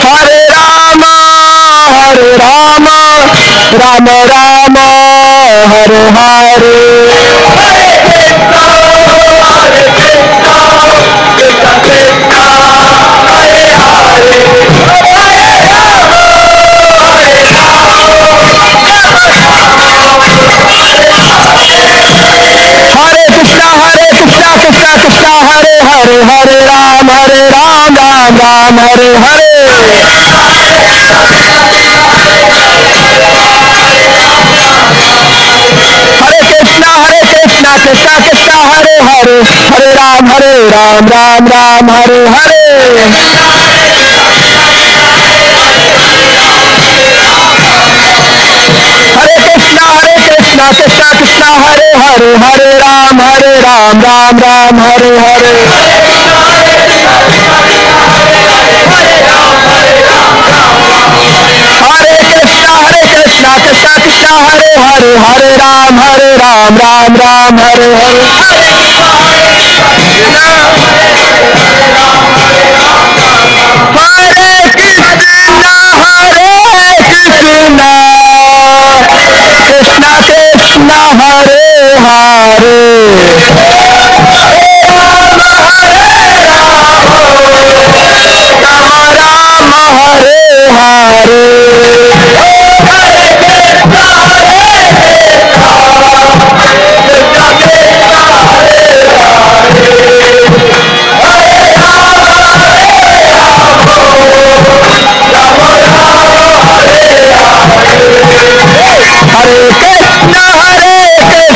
Hare Ram Ram Hare Hare Krishna Krishna Hare Hare Hare Ram Ram Hare Hare Hare Krishna Hare Hare Ram Hare Hare Hare Krishna Hare Hare Ram Hare Hare Hare Krishna Hare Hare Ram Hare Hare Hare Krishna Hare Hare Ram Hare Hare Hare Krishna Krishna Hare Hare Ram Hare Hare Hare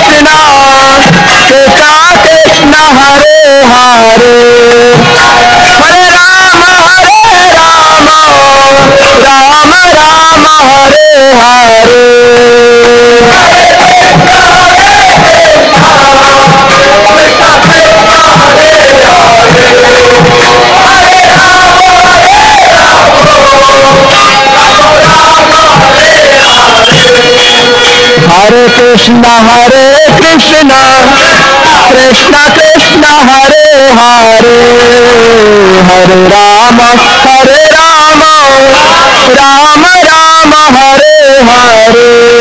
Krishna Krishna Krishna Krishna Krishna Hare Hare Hare Rama Rama Rama Hare Hare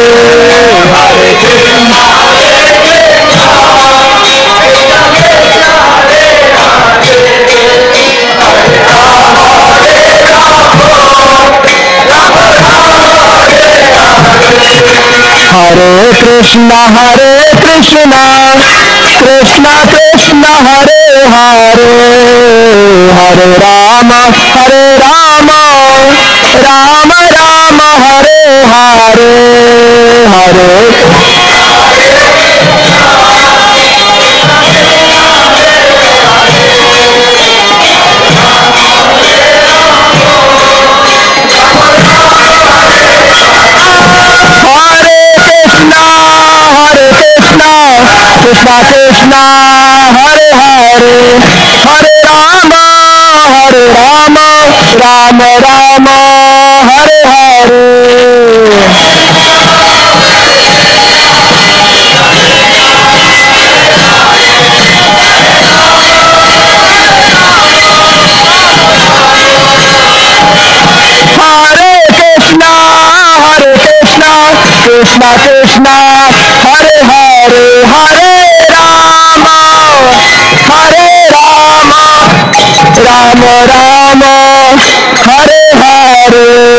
Hare Krishna Hare Krishna Krishna Krishna Hare Hare Hare Rama Rama Rama Hare Hare Hare Krishna Krishna Hare Hare Hare Rama Rama Rama Hare Hare Hare Krishna Krishna Krishna Hare Hare Hare Rama Rama Rama Hare Hare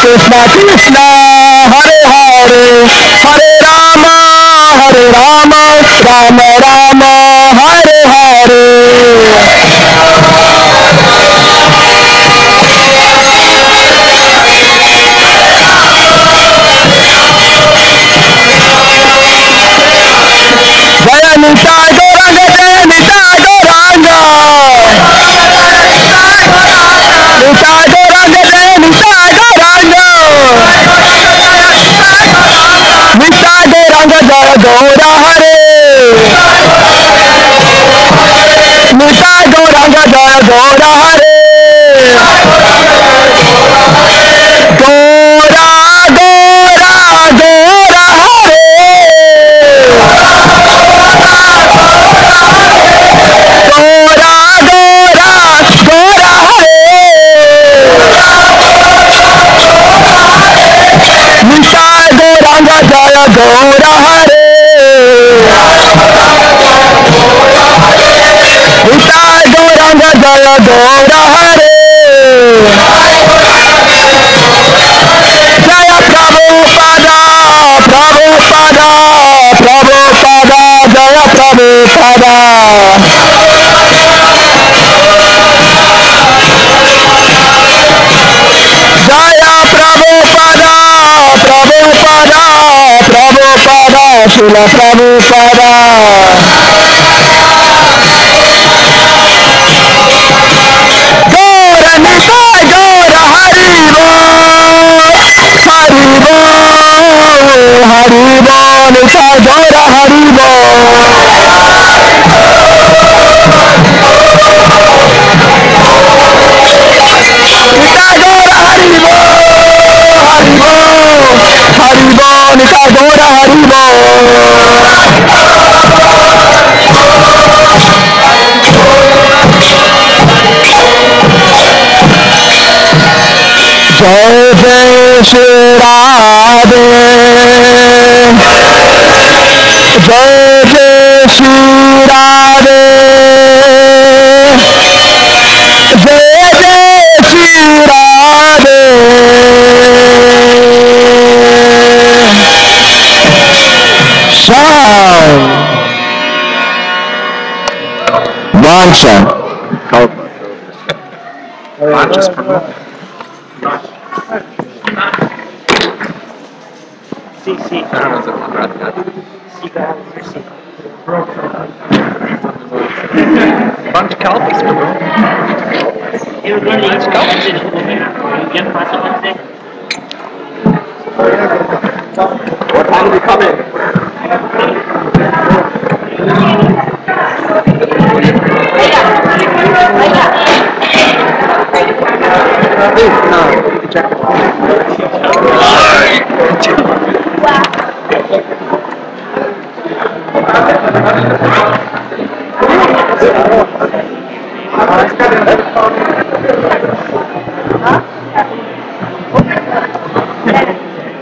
Krishna Krishna Hare Hare Hare Rama Rama Rama Hare Hare Jaya Nitai Gauranga Jaya Nitai Gauranga Nitai Gauranga Jaya Nitai Gauranga Nitai Gauranga Jaya Gaura Hare Nitai Gauranga Jaya Gaura Hare Gaura Gaura Gaura Hare Gaura Gaura Gaura Hare Nitai Gauranga Jaya Gaura Hare Nitai Gauranga Jaya Gaura Hare Jaya Prabhupada Prabhupada Prabhupada Jaya Prabhupada Jaya Prabhupada Prabhupada Prabhupada Srila Prabhupada Gaura Nitai Gaura Haribo Haribo Haribo Nitai Gaura Haribo Nitai Gaura Haribo Haribo Haribo Nitai Gaura Haribo Jai Jai Shri Radhe Jai Jai Shri Radhe Jai Jai Shri Radhe Sham Mancha Just promote. Sì, sì. Bunch Kalpas, bro. Eu dei leite, calma, gente. Eu vou ver. Eu ia passar pra dizer. What time do we come in?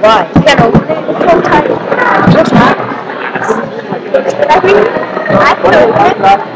Why? Get over it. It's so tight. What's that? I can open it.